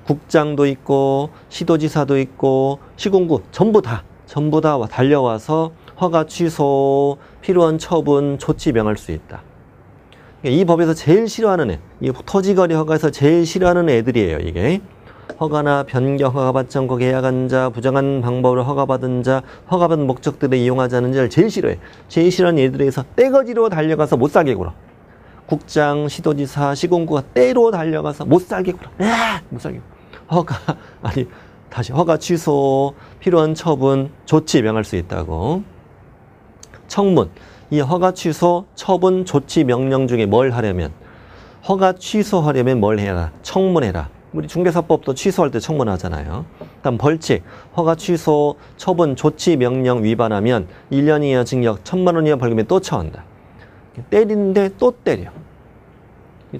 국장도 있고 시도지사도 있고 시군구 전부 다 달려와서 허가 취소, 필요한 처분, 조치 명할 수 있다. 이 법에서 제일 싫어하는 애, 이 토지거래 허가에서 제일 싫어하는 애들이에요. 이게 허가나 변경 허가받지 않고 계약한 자, 부정한 방법으로 허가받은 자, 허가받은 목적대로 이용하지 않은 자를 제일 싫어해. 제일 싫어하는 애들에서 떼거지로 달려가서 못 살게 굴어. 국장, 시도지사, 시군구가 떼로 달려가서 못 살게 굴어. 못 살게 굴어. 허가 취소, 필요한 처분, 조치 명할 수 있다고. 청문. 이 허가 취소, 처분, 조치 명령 중에 뭘 하려면, 허가 취소하려면 뭘 해라? 청문해라. 우리 중개사법도 취소할 때 청문하잖아요. 다음 벌칙. 허가 취소, 처분, 조치 명령 위반하면 1년 이하 징역 1,000만 원 이하 벌금에 또 처한다. 때리는데 또 때려.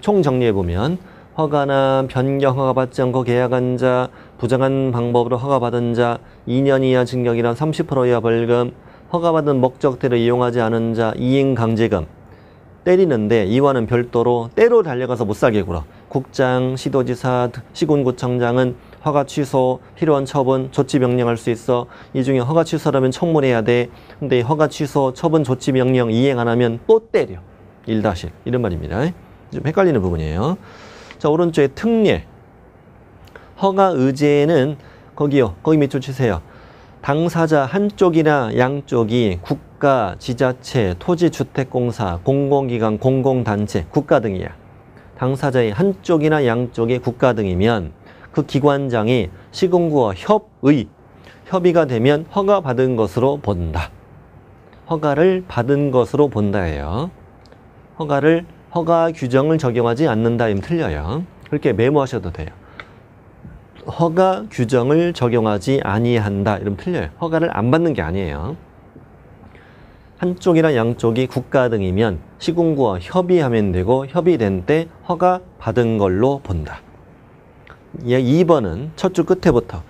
총 정리해보면 허가나 변경 허가받지 않고 계약한 자, 부정한 방법으로 허가받은 자, 2년 이하 징역이나 30% 이하 벌금, 허가받은 목적대로 이용하지 않은 자, 이행강제금. 때리는데 이와는 별도로 때로 달려가서 못 살게 굴어. 국장, 시도지사, 시군구청장은 허가 취소, 필요한 처분, 조치 명령할 수 있어. 이 중에 허가 취소라면 청문해야 돼. 근데 허가 취소, 처분, 조치 명령 이행 안 하면 또 때려. 1-1 이런 말입니다. 좀 헷갈리는 부분이에요. 자, 오른쪽에 특례. 허가 의제는 거기요. 거기 밑줄 치세요. 당사자 한쪽이나 양쪽이 국가, 지자체, 토지주택공사, 공공기관, 공공단체, 국가 등이야. 당사자의 한쪽이나 양쪽이 국가 등이면 그 기관장이 시군구와 협의가 되면 허가받은 것으로 본다. 허가를 받은 것으로 본다예요. 허가 규정을 적용하지 않는다 이면 틀려요. 그렇게 메모하셔도 돼요. 허가 규정을 적용하지 아니한다 이러면 틀려요. 허가를 안 받는 게 아니에요. 한쪽이나 양쪽이 국가 등이면 시군구와 협의하면 되고 협의된 때 허가 받은 걸로 본다. 2번은 첫 줄 끝에부터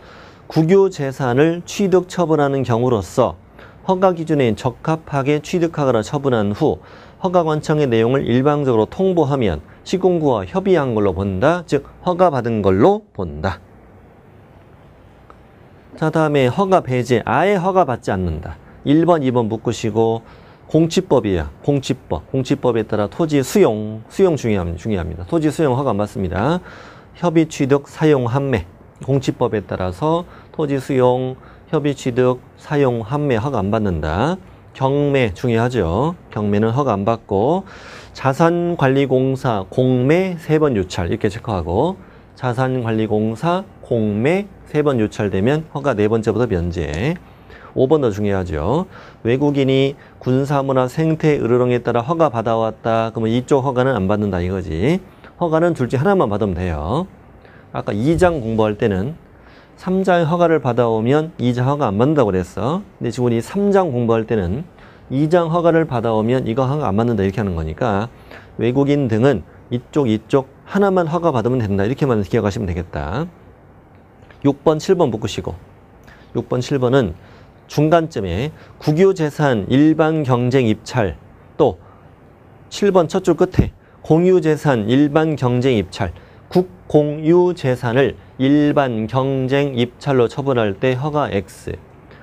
국유재산을 취득 처분하는 경우로서 허가 기준에 적합하게 취득하거나 처분한 후 허가관청의 내용을 일방적으로 통보하면 시군구와 협의한 걸로 본다. 즉 허가받은 걸로 본다. 자, 다음에 허가 배제, 아예 허가받지 않는다. 1번, 2번 묶으시고 공치법이야. 공치법에 따라 토지 수용 중요합니다. 토지 수용 허가 안 받습니다. 협의 취득, 사용, 환매. 공치법에 따라서 토지 수용, 협의 취득, 사용, 환매 허가 안 받는다. 경매 중요하죠. 경매는 허가 안 받고 자산관리공사, 공매 3번 유찰 이렇게 체크하고 자산관리공사, 공매 3번 유찰되면 허가 4번째부터 면제. 5번 더 중요하죠. 외국인이 군사문화 생태 으르렁에 따라 허가 받아왔다. 그러면 이쪽 허가는 안 받는다 이거지. 허가는 둘 중 하나만 받으면 돼요. 아까 2장 공부할 때는 3장 허가를 받아오면 2장 허가 안 받는다고 그랬어. 근데 지금 우리 3장 공부할 때는 2장 허가를 받아오면 이거 허가 안 받는다 이렇게 하는 거니까 외국인 등은 이쪽 하나만 허가 받으면 된다 이렇게만 기억하시면 되겠다. 6번 7번 묶으시고 6번 7번은 중간쯤에 국유재산 일반 경쟁 입찰 또 7번 첫 줄 끝에 공유재산 일반 경쟁 입찰 국공유재산을 일반 경쟁 입찰로 처분할 때 허가 X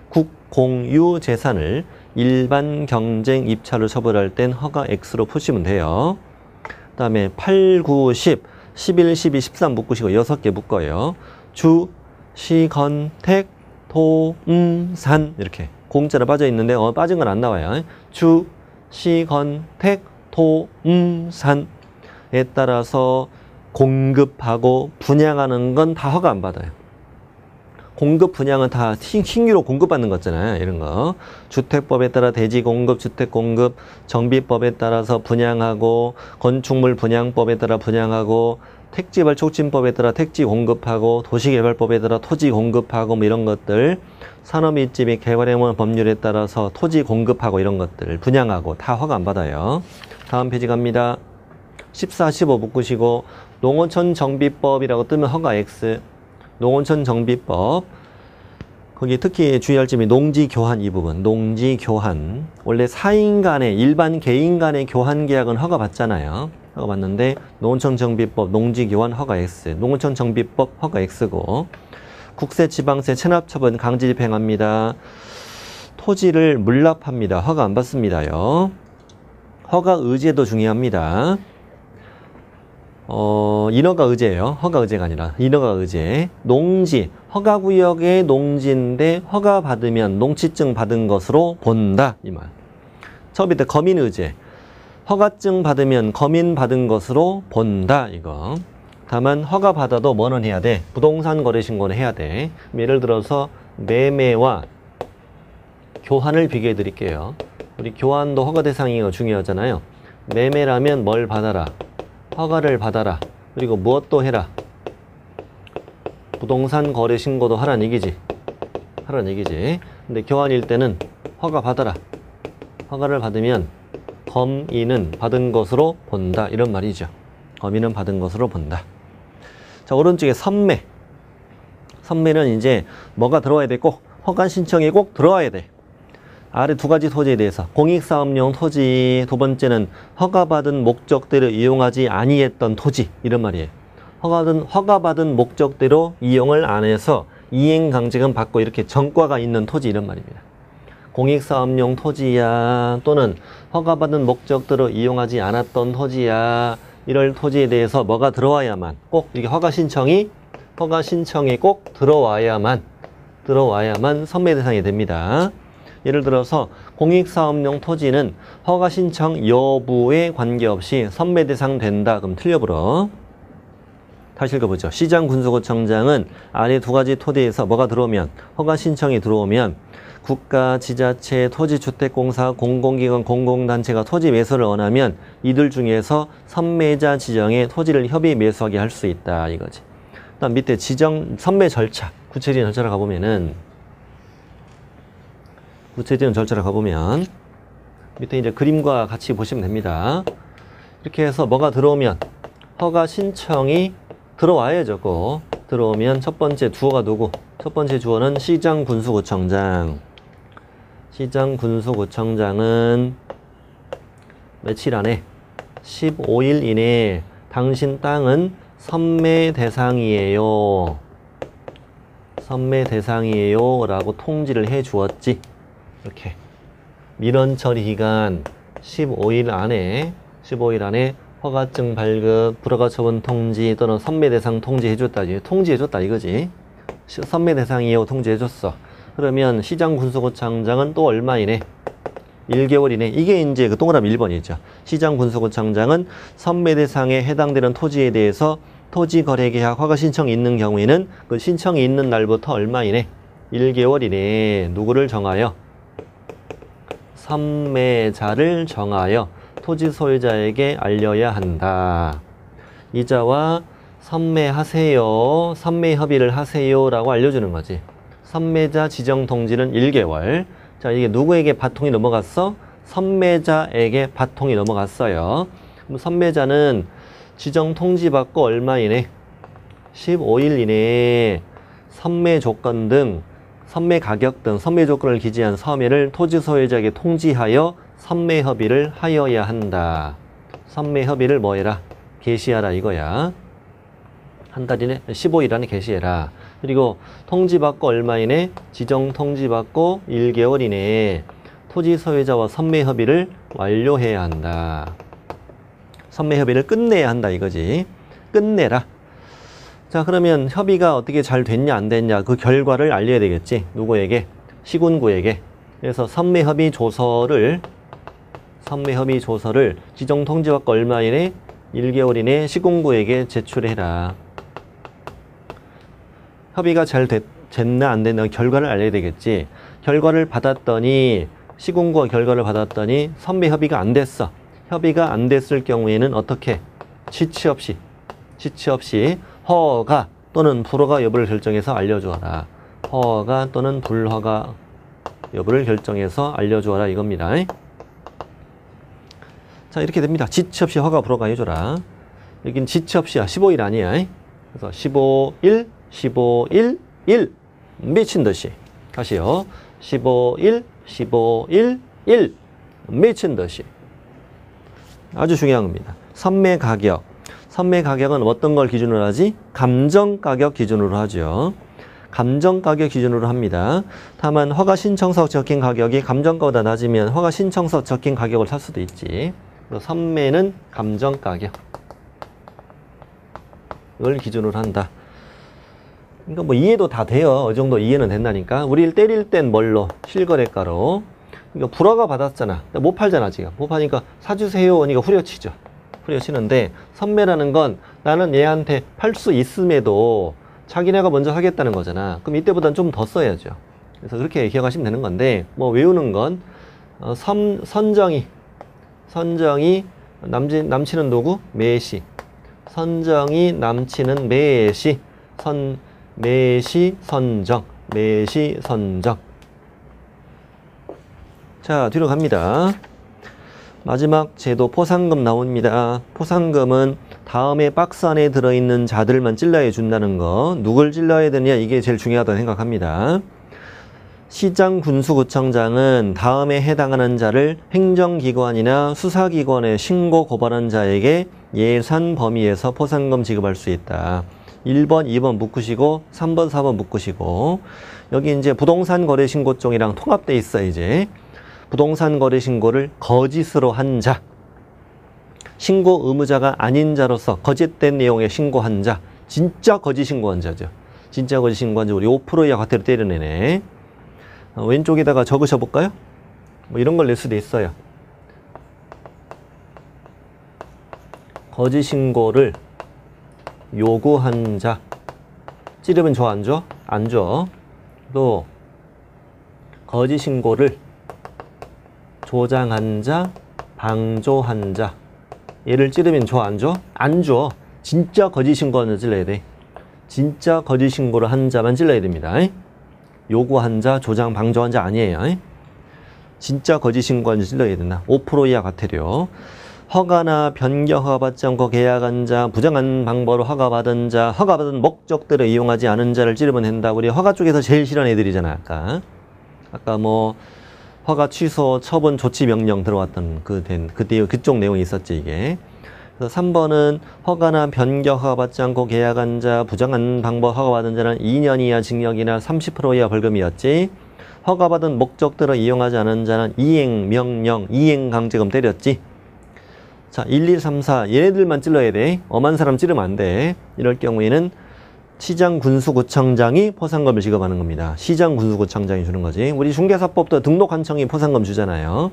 국공유재산을 일반 경쟁 입찰로 처분할 땐 허가 X로 푸시면 돼요. 그 다음에 8, 9, 10, 11, 12, 13 묶으시고 6개 묶어요. 주, 시, 건, 택, 토, 산 이렇게 공짜로 빠져 있는데 빠진 건 안 나와요. 주, 시, 건, 택, 토, 산에 따라서 공급하고 분양하는 건 다 허가 안 받아요. 공급 분양은 다 신규로 공급받는 거잖아요. 이런 거. 주택법에 따라 대지 공급, 주택 공급, 정비법에 따라서 분양하고 건축물 분양법에 따라 분양하고 택지발 촉진법에 따라 택지 공급하고 도시개발법에 따라 토지 공급하고 뭐 이런 것들 산업 입지 및 개발행위 법률에 따라서 토지 공급하고 이런 것들 분양하고 다 허가 안 받아요. 다음 페이지 갑니다. 14, 15 묶으시고 농어촌 정비법이라고 뜨면 허가 X 농어촌 정비법 거기 특히 주의할 점이 농지 교환 이 부분 농지 교환 원래 사인 간의 일반 개인 간의 교환 계약은 허가 받잖아요. 허가 받는데 농어촌 정비법 농지 교환 허가 X 농어촌 정비법 허가 X고 국세 지방세 체납 처분 강제 집행합니다. 토지를 물납합니다. 허가 안 받습니다요. 허가 의제도 중요합니다. 인허가 의제예요. 허가 의제가 아니라 인허가 의제. 농지, 허가구역의 농지인데 허가 받으면 농지증 받은 것으로 본다 이 말. 저 밑에 거민 의제. 허가증 받으면 거민 받은 것으로 본다 이거. 다만 허가 받아도 뭐는 해야 돼? 부동산 거래 신고는 해야 돼. 예를 들어서 매매와 교환을 비교해 드릴게요. 우리 교환도 허가 대상이 중요하잖아요. 매매라면 뭘 받아라? 허가를 받아라. 그리고 무엇도 해라. 부동산 거래 신고도 하라는 얘기지. 근데 교환일 때는 허가 받아라. 허가를 받으면 검인은 받은 것으로 본다. 이런 말이죠. 검인은 받은 것으로 본다. 자, 오른쪽에 선매. 선매는 이제 뭐가 들어와야 돼? 꼭 허가 신청이 꼭 들어와야 돼. 아래 두 가지 토지에 대해서 공익사업용 토지, 두 번째는 허가받은 목적대로 이용하지 아니했던 토지 이런 말이에요. 허가받은 목적대로 이용을 안 해서 이행강제금 받고 이렇게 전과가 있는 토지 이런 말입니다. 공익사업용 토지야 또는 허가받은 목적대로 이용하지 않았던 토지야 이럴 토지에 대해서 뭐가 들어와야만 꼭 이렇게 허가 신청이 꼭 들어와야만 선매 대상이 됩니다. 예를 들어서 공익사업용 토지는 허가 신청 여부에 관계없이 선매 대상 된다. 그럼 틀려불어. 다시 읽어보죠. 시장 군수구청장은 아래 두 가지 토지에서 뭐가 들어오면 허가 신청이 들어오면 국가, 지자체, 토지주택공사, 공공기관, 공공단체가 토지 매수를 원하면 이들 중에서 선매자 지정의 토지를 협의 매수하게 할 수 있다 이거지. 그다음 밑에 지정 선매 절차 구체적인 절차를 가보면 밑에 이제 그림과 같이 보시면 됩니다. 이렇게 해서 뭐가 들어오면 허가 신청이 들어와야죠. 꼭 들어오면 첫 번째 주어가 누구? 첫 번째 주어는 시장 군수구청장. 시장 군수구청장은 며칠 안에 15일 이내에 당신 땅은 선매 대상이에요. 선매 대상이에요 라고 통지를 해 주었지. 이렇게 민원 처리 기간 15일 안에 허가증 발급, 불허가 처분 통지 또는 선매 대상 통지해 줬다 이거지. 선매 대상이에요 통지해 줬어. 그러면 시장 군수구청장은 또 얼마 이내? 1개월 이내. 이게 이제 그 동그라미 1번이죠. 시장 군수구청장은 선매 대상에 해당되는 토지에 대해서 토지거래계약 허가 신청이 있는 경우에는 그 신청이 있는 날부터 얼마 이내? 1개월 이내에 누구를 정하여? 선매자를 정하여 토지 소유자에게 알려야 한다. 이자와 선매하세요. 선매 협의를 하세요 라고 알려주는 거지. 선매자 지정 통지는 1개월. 자, 이게 누구에게 바통이 넘어갔어? 선매자에게 바통이 넘어갔어요. 그럼 선매자는 지정 통지 받고 얼마 이내? 15일 이내에 선매 조건 등 선매 가격 등 선매 조건을 기재한 서면을 토지 소유자에게 통지하여 선매 협의를 하여야 한다. 선매 협의를 뭐 해라? 게시하라 이거야. 한 달 이내 15일 안에 게시해라. 그리고 통지받고 얼마 이내? 지정 통지받고 1개월 이내에 토지 소유자와 선매 협의를 완료해야 한다. 선매 협의를 끝내야 한다 이거지. 끝내라. 자, 그러면 협의가 어떻게 잘 됐냐 안 됐냐 그 결과를 알려야 되겠지. 누구에게? 시군구에게. 그래서 선매 협의 조서를 지정 통지받고 얼마 이내? 1개월 이내 시군구에게 제출해라. 협의가 잘 됐나 안 됐나 결과를 알려야 되겠지. 결과를 받았더니 시군구가 결과를 받았더니 선매 협의가 안 됐어. 협의가 안 됐을 경우에는 어떻게? 지체 없이 허가 또는 불허가 여부를 결정해서 알려주어라. 허가 또는 불허가 여부를 결정해서 알려주어라 이겁니다. 자, 이렇게 됩니다. 지체 없이 허가 불허가 해줘라. 여긴 지체 없이야. 15일 아니야. 그래서 15일 미친 듯이. 다시요. 15일 미친 듯이. 아주 중요한 겁니다. 선매 가격. 선매 가격은 어떤 걸 기준으로 하지? 감정 가격 기준으로 하죠. 감정 가격 기준으로 합니다. 다만 허가 신청서 적힌 가격이 감정가보다 낮으면 허가 신청서 적힌 가격을 살 수도 있지. 그래서 선매는 감정 가격. 이걸 기준으로 한다. 그러니까 뭐 이해도 다 돼요. 이 정도 이해는 된다니까. 우리를 때릴 땐 뭘로? 실거래가로. 그러니까 불허가 받았잖아. 못 팔잖아 지금. 못 파니까 사주세요. 그러니까 후려치죠. 후려치는데 선매라는 건 나는 얘한테 팔 수 있음에도 자기네가 먼저 하겠다는 거잖아. 그럼 이때보다는 좀 더 써야죠. 그래서 그렇게 기억하시면 되는 건데 뭐 외우는 건 선정이 남친은 누구? 매시. 선정이 남친은 매시. 매시 선정. 자, 뒤로 갑니다. 마지막 제도 포상금 나옵니다. 포상금은 다음에 박스 안에 들어있는 자들만 찔러해 준다는 거. 누굴 찔러야 되냐 이게 제일 중요하다고 생각합니다. 시장군수구청장은 다음에 해당하는 자를 행정기관이나 수사기관에 신고 고발한 자에게 예산 범위에서 포상금 지급할 수 있다. 1번, 2번 묶으시고 3번, 4번 묶으시고 여기 이제 부동산 거래 신고종이랑 통합돼 있어. 이제 부동산 거래 신고를 거짓으로 한 자, 신고 의무자가 아닌 자로서 거짓된 내용의 신고한 자, 진짜 거짓 신고한 자죠. 진짜 거짓 신고한 자 우리 5% 이하 과태료 때려내네. 왼쪽에다가 적으셔 볼까요? 뭐 이런 걸 낼 수도 있어요. 거짓 신고를 요구한 자. 찌르면 줘, 안 줘? 안 줘. 또 거짓 신고를 조장한 자, 방조한 자. 얘를 찌르면 줘, 안 줘? 안 줘. 진짜 거짓 신고하는 자 찔러야 돼. 진짜 거짓 신고를 한 자만 찔러야 됩니다. 요구한 자, 조장, 방조한 자 아니에요. 진짜 거짓 신고한 자 찔러야 된다. 5% 이하 과태료. 허가나 변경 허가받지 않고 계약한 자, 부정한 방법으로 허가받은 자, 허가받은 목적대로 이용하지 않은 자를 찌르면 된다. 우리 허가 쪽에서 제일 싫어하는 애들이잖아. 아까 뭐 허가 취소, 처분, 조치 명령 들어왔던 그때 그쪽 내용이 있었지 이게. 그래서 3번은 허가나 변경 허가받지 않고 계약한 자, 부정한 방법 허가받은 자는 2년 이하 징역이나 30% 이하 벌금이었지. 허가받은 목적대로 이용하지 않은 자는 이행 명령, 이행 강제금 때렸지. 자, 1, 2, 3, 4 얘네들만 찔러야 돼. 엄한 사람 찌르면 안 돼. 이럴 경우에는 시장군수구청장이 포상금을 지급하는 겁니다. 시장군수구청장이 주는 거지. 우리 중개사법도 등록관청이 포상금 주잖아요.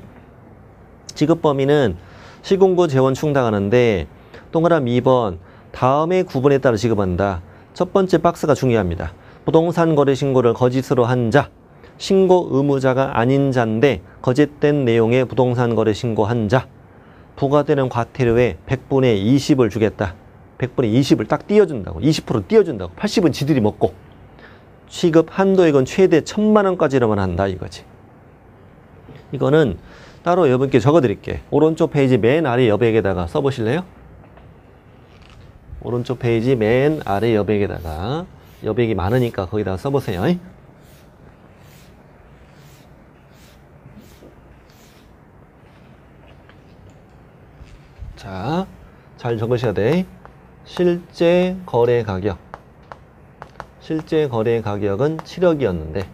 지급 범위는 시군구 재원 충당하는데 동그라미 2번 다음의 구분에 따라 지급한다. 첫 번째 박스가 중요합니다. 부동산 거래 신고를 거짓으로 한 자, 신고 의무자가 아닌 자인데 거짓된 내용의 부동산 거래 신고한 자, 부과되는 과태료의 100분의 20을 주겠다. 100분의 20을 딱 띄워준다고. 20% 띄워준다고. 80은 지들이 먹고. 취급 한도액은 최대 1,000만 원까지로만 한다 이거지. 이거는 따로 여러분께 적어드릴게. 오른쪽 페이지 맨 아래 여백에다가 써보실래요? 오른쪽 페이지 맨 아래 여백에다가 여백이 많으니까 거기다가 써보세요. 자, 잘 적으셔야 돼. 실제 거래 가격. 실제 거래 가격은 7억이었는데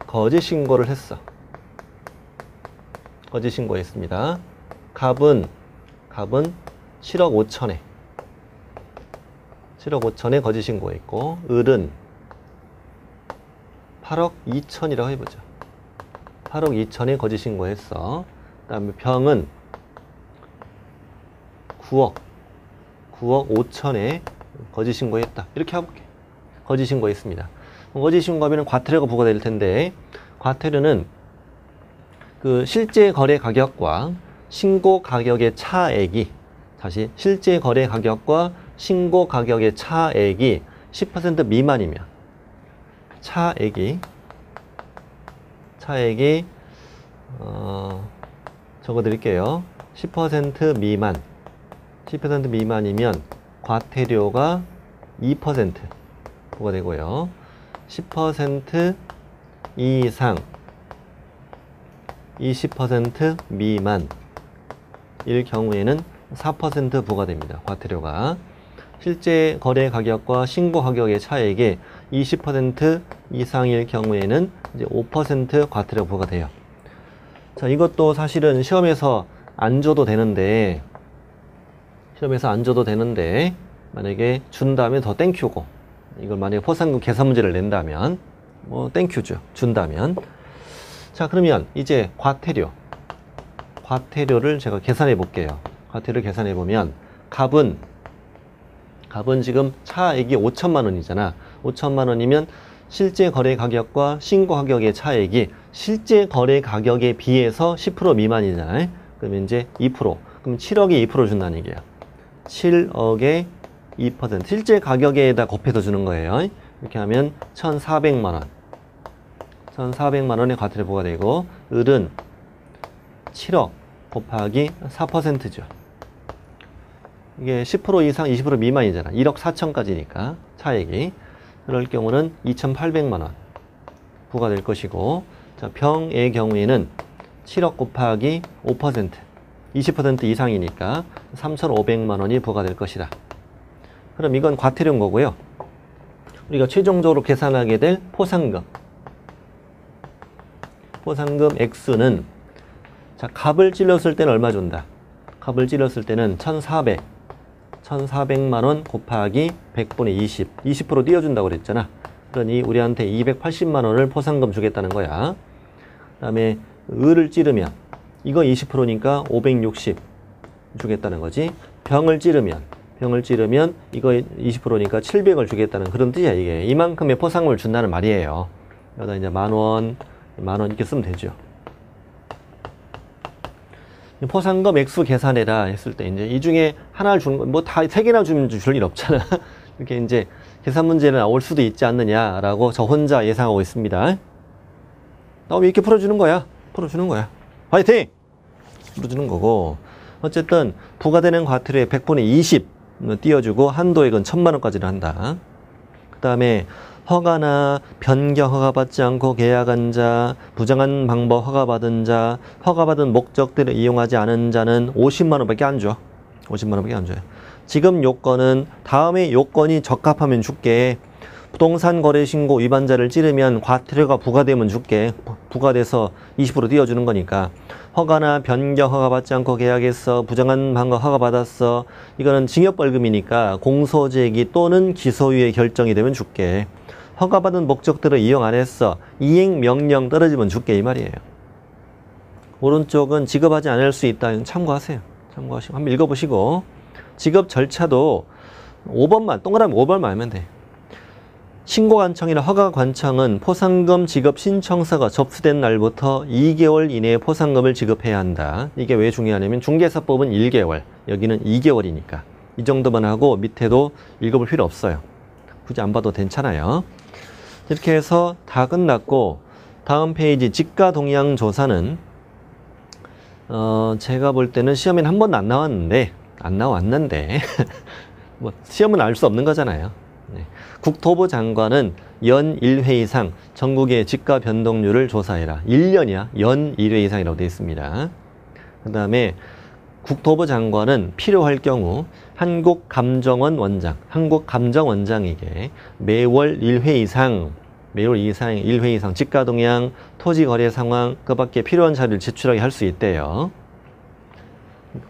거짓 신고를 했어. 거짓 신고했습니다. 값은 7억 5천에 7억 5천에 거짓 신고했고 을은 8억 2천이라고 해보자. 8억 2천에 거짓 신고했어. 그 다음에 병은 9억 5천에 거짓 신고했다. 이렇게 해볼게. 거짓 신고했습니다. 거짓 신고하면 과태료가 부과될 텐데 과태료는 그 실제 거래 가격과 신고 가격의 차액이 다시 실제 거래 가격과 신고 가격의 차액이 10% 미만이면 차액이 적어드릴게요. 10% 미만 10% 미만이면 과태료가 2% 부과되고요. 10% 이상 20% 미만 일 경우에는 4% 부과됩니다. 과태료가. 실제 거래 가격과 신고 가격의 차액에 20% 이상일 경우에는 이제 5% 과태료 부과돼요. 자, 이것도 사실은 시험에서 안 줘도 되는데 만약에 준다면 더 땡큐고 이걸 만약에 포상금 계산 문제를 낸다면 뭐 땡큐죠. 준다면. 자, 그러면 이제 과태료를 제가 계산해 볼게요. 과태료 계산해 보면 값은 지금 차액이 5천만 원이잖아. 5천만 원이면 실제 거래 가격과 신고 가격의 차액이 실제 거래 가격에 비해서 10% 미만이잖아요. 그러면 이제 2%. 그럼 7억에 2% 준다는 얘기예요. 7억에 2%. 실제 가격에다 곱해서 주는 거예요. 이렇게 하면 1,400만 원. 1,400만 원의 과태료 부과되고 을은 7억 곱하기 4%죠. 이게 10% 이상 20% 미만이잖아. 1억 4천까지니까 차액이. 그럴 경우는 2,800만 원 부과될 것이고, 자, 병의 경우에는 7억 곱하기 5%, 20% 이상이니까 3,500만 원이 부과될 것이다. 그럼 이건 과태료인 거고요. 우리가 최종적으로 계산하게 될 포상금 액수는, 자, 값을 찔렀을 때는 얼마 준다? 값을 찔렀을 때는 1,400만 원 곱하기 100분의 20% 띄워준다고 그랬잖아. 그러니 우리한테 280만 원을 포상금 주겠다는 거야. 그 다음에 을을 찌르면 이거 20%니까 560 주겠다는 거지. 병을 찌르면 이거 20%니까 700을 주겠다는 그런 뜻이야. 이게 이만큼의 포상금을 준다는 말이에요. 여기다 이제 만 원 이렇게 쓰면 되죠. 포상금 액수 계산해라 했을 때 이제 이 중에 하나를 주는, 뭐 다 세 개나 주면 줄 일 없잖아. 이렇게 이제 계산 문제는 나올 수도 있지 않느냐라고 저 혼자 예상하고 있습니다. 나오면 이렇게 풀어주는 거야. 화이팅! 풀어주는 거고, 어쨌든 부과되는 과태료의 100분의 20 띄워주고 한도액은 1,000만 원까지를 한다. 그 다음에 허가나 변경 허가받지 않고 계약한 자, 부정한 방법 허가받은 자, 허가받은 목적대로 이용하지 않은 자는 50만 원밖에 안 줘. 50만 원밖에 안 줘요. 지금 요건은 다음에 요건이 적합하면 줄게. 부동산 거래 신고 위반자를 찌르면 과태료가 부과되면 줄게. 부과돼서 20% 띄워주는 거니까. 허가나 변경 허가받지 않고 계약했어. 부정한 방법 허가받았어. 이거는 징역벌금이니까 공소제기 또는 기소유예 결정이 되면 줄게. 허가받은 목적대로 이용 안 했어. 이행명령 떨어지면 줄게 이 말이에요. 오른쪽은 지급하지 않을 수 있다. 참고하세요. 참고하시고 한번 읽어보시고, 지급 절차도 5번만 동그라미 5번만 알면 돼. 신고관청이나 허가관청은 포상금 지급 신청서가 접수된 날부터 2개월 이내에 포상금을 지급해야 한다. 이게 왜 중요하냐면 중개사법은 1개월, 여기는 2개월이니까 이 정도만 하고 밑에도 읽어볼 필요 없어요. 굳이 안 봐도 괜찮아요. 이렇게 해서 다 끝났고, 다음 페이지 직가동향 조사는 제가 볼 때는 시험에는 한 번도 안 나왔는데 뭐 시험은 알 수 없는 거잖아요. 네. 국토부 장관은 연 1회 이상 전국의 집가 변동률을 조사해라. 1년이야. 연 1회 이상이라고 되어 있습니다. 그 다음에 국토부 장관은 필요할 경우 한국감정원 원장에게 매월 1회 이상 집가 동향, 토지 거래 상황, 그 밖에 필요한 자료를 제출하게 할 수 있대요.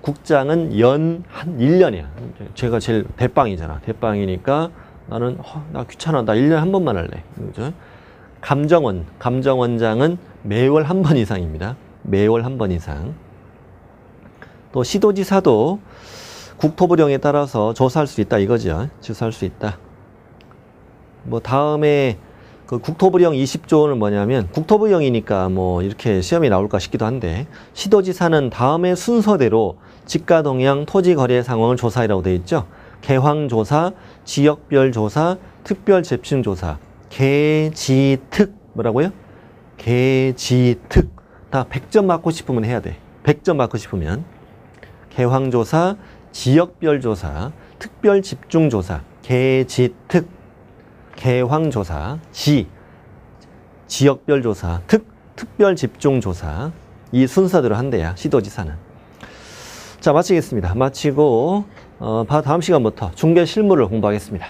국장은 연 한 1년이야. 제가 제일 대빵이잖아. 대빵이니까 나는 나 귀찮아. 나 1년에 한 번만 할래. 그죠? 감정원장은 매월 한 번 이상입니다. 매월 한 번 이상. 또 시도지사도 국토부령에 따라서 조사할 수 있다 이거죠. 조사할 수 있다. 뭐 다음에 그 국토부령 20조는 뭐냐면, 국토부령이니까 뭐 이렇게 시험이 나올까 싶기도 한데, 시도지사는 다음의 순서대로 집가동향, 토지거래 상황을 조사해라고 되어 있죠. 개황조사, 지역별 조사, 특별재층조사, 개지특, 뭐라고요? 개지특. 다 100점 맞고 싶으면 해야 돼. 100점 맞고 싶으면. 개황조사, 지역별 조사, 특별집중조사, 개지특, 개황조사, 지역별 조사, 특별집중조사, 이 순서대로 한대요. 시도지사는. 자, 마치겠습니다. 마치고 다음 시간부터 중개 실무를 공부하겠습니다.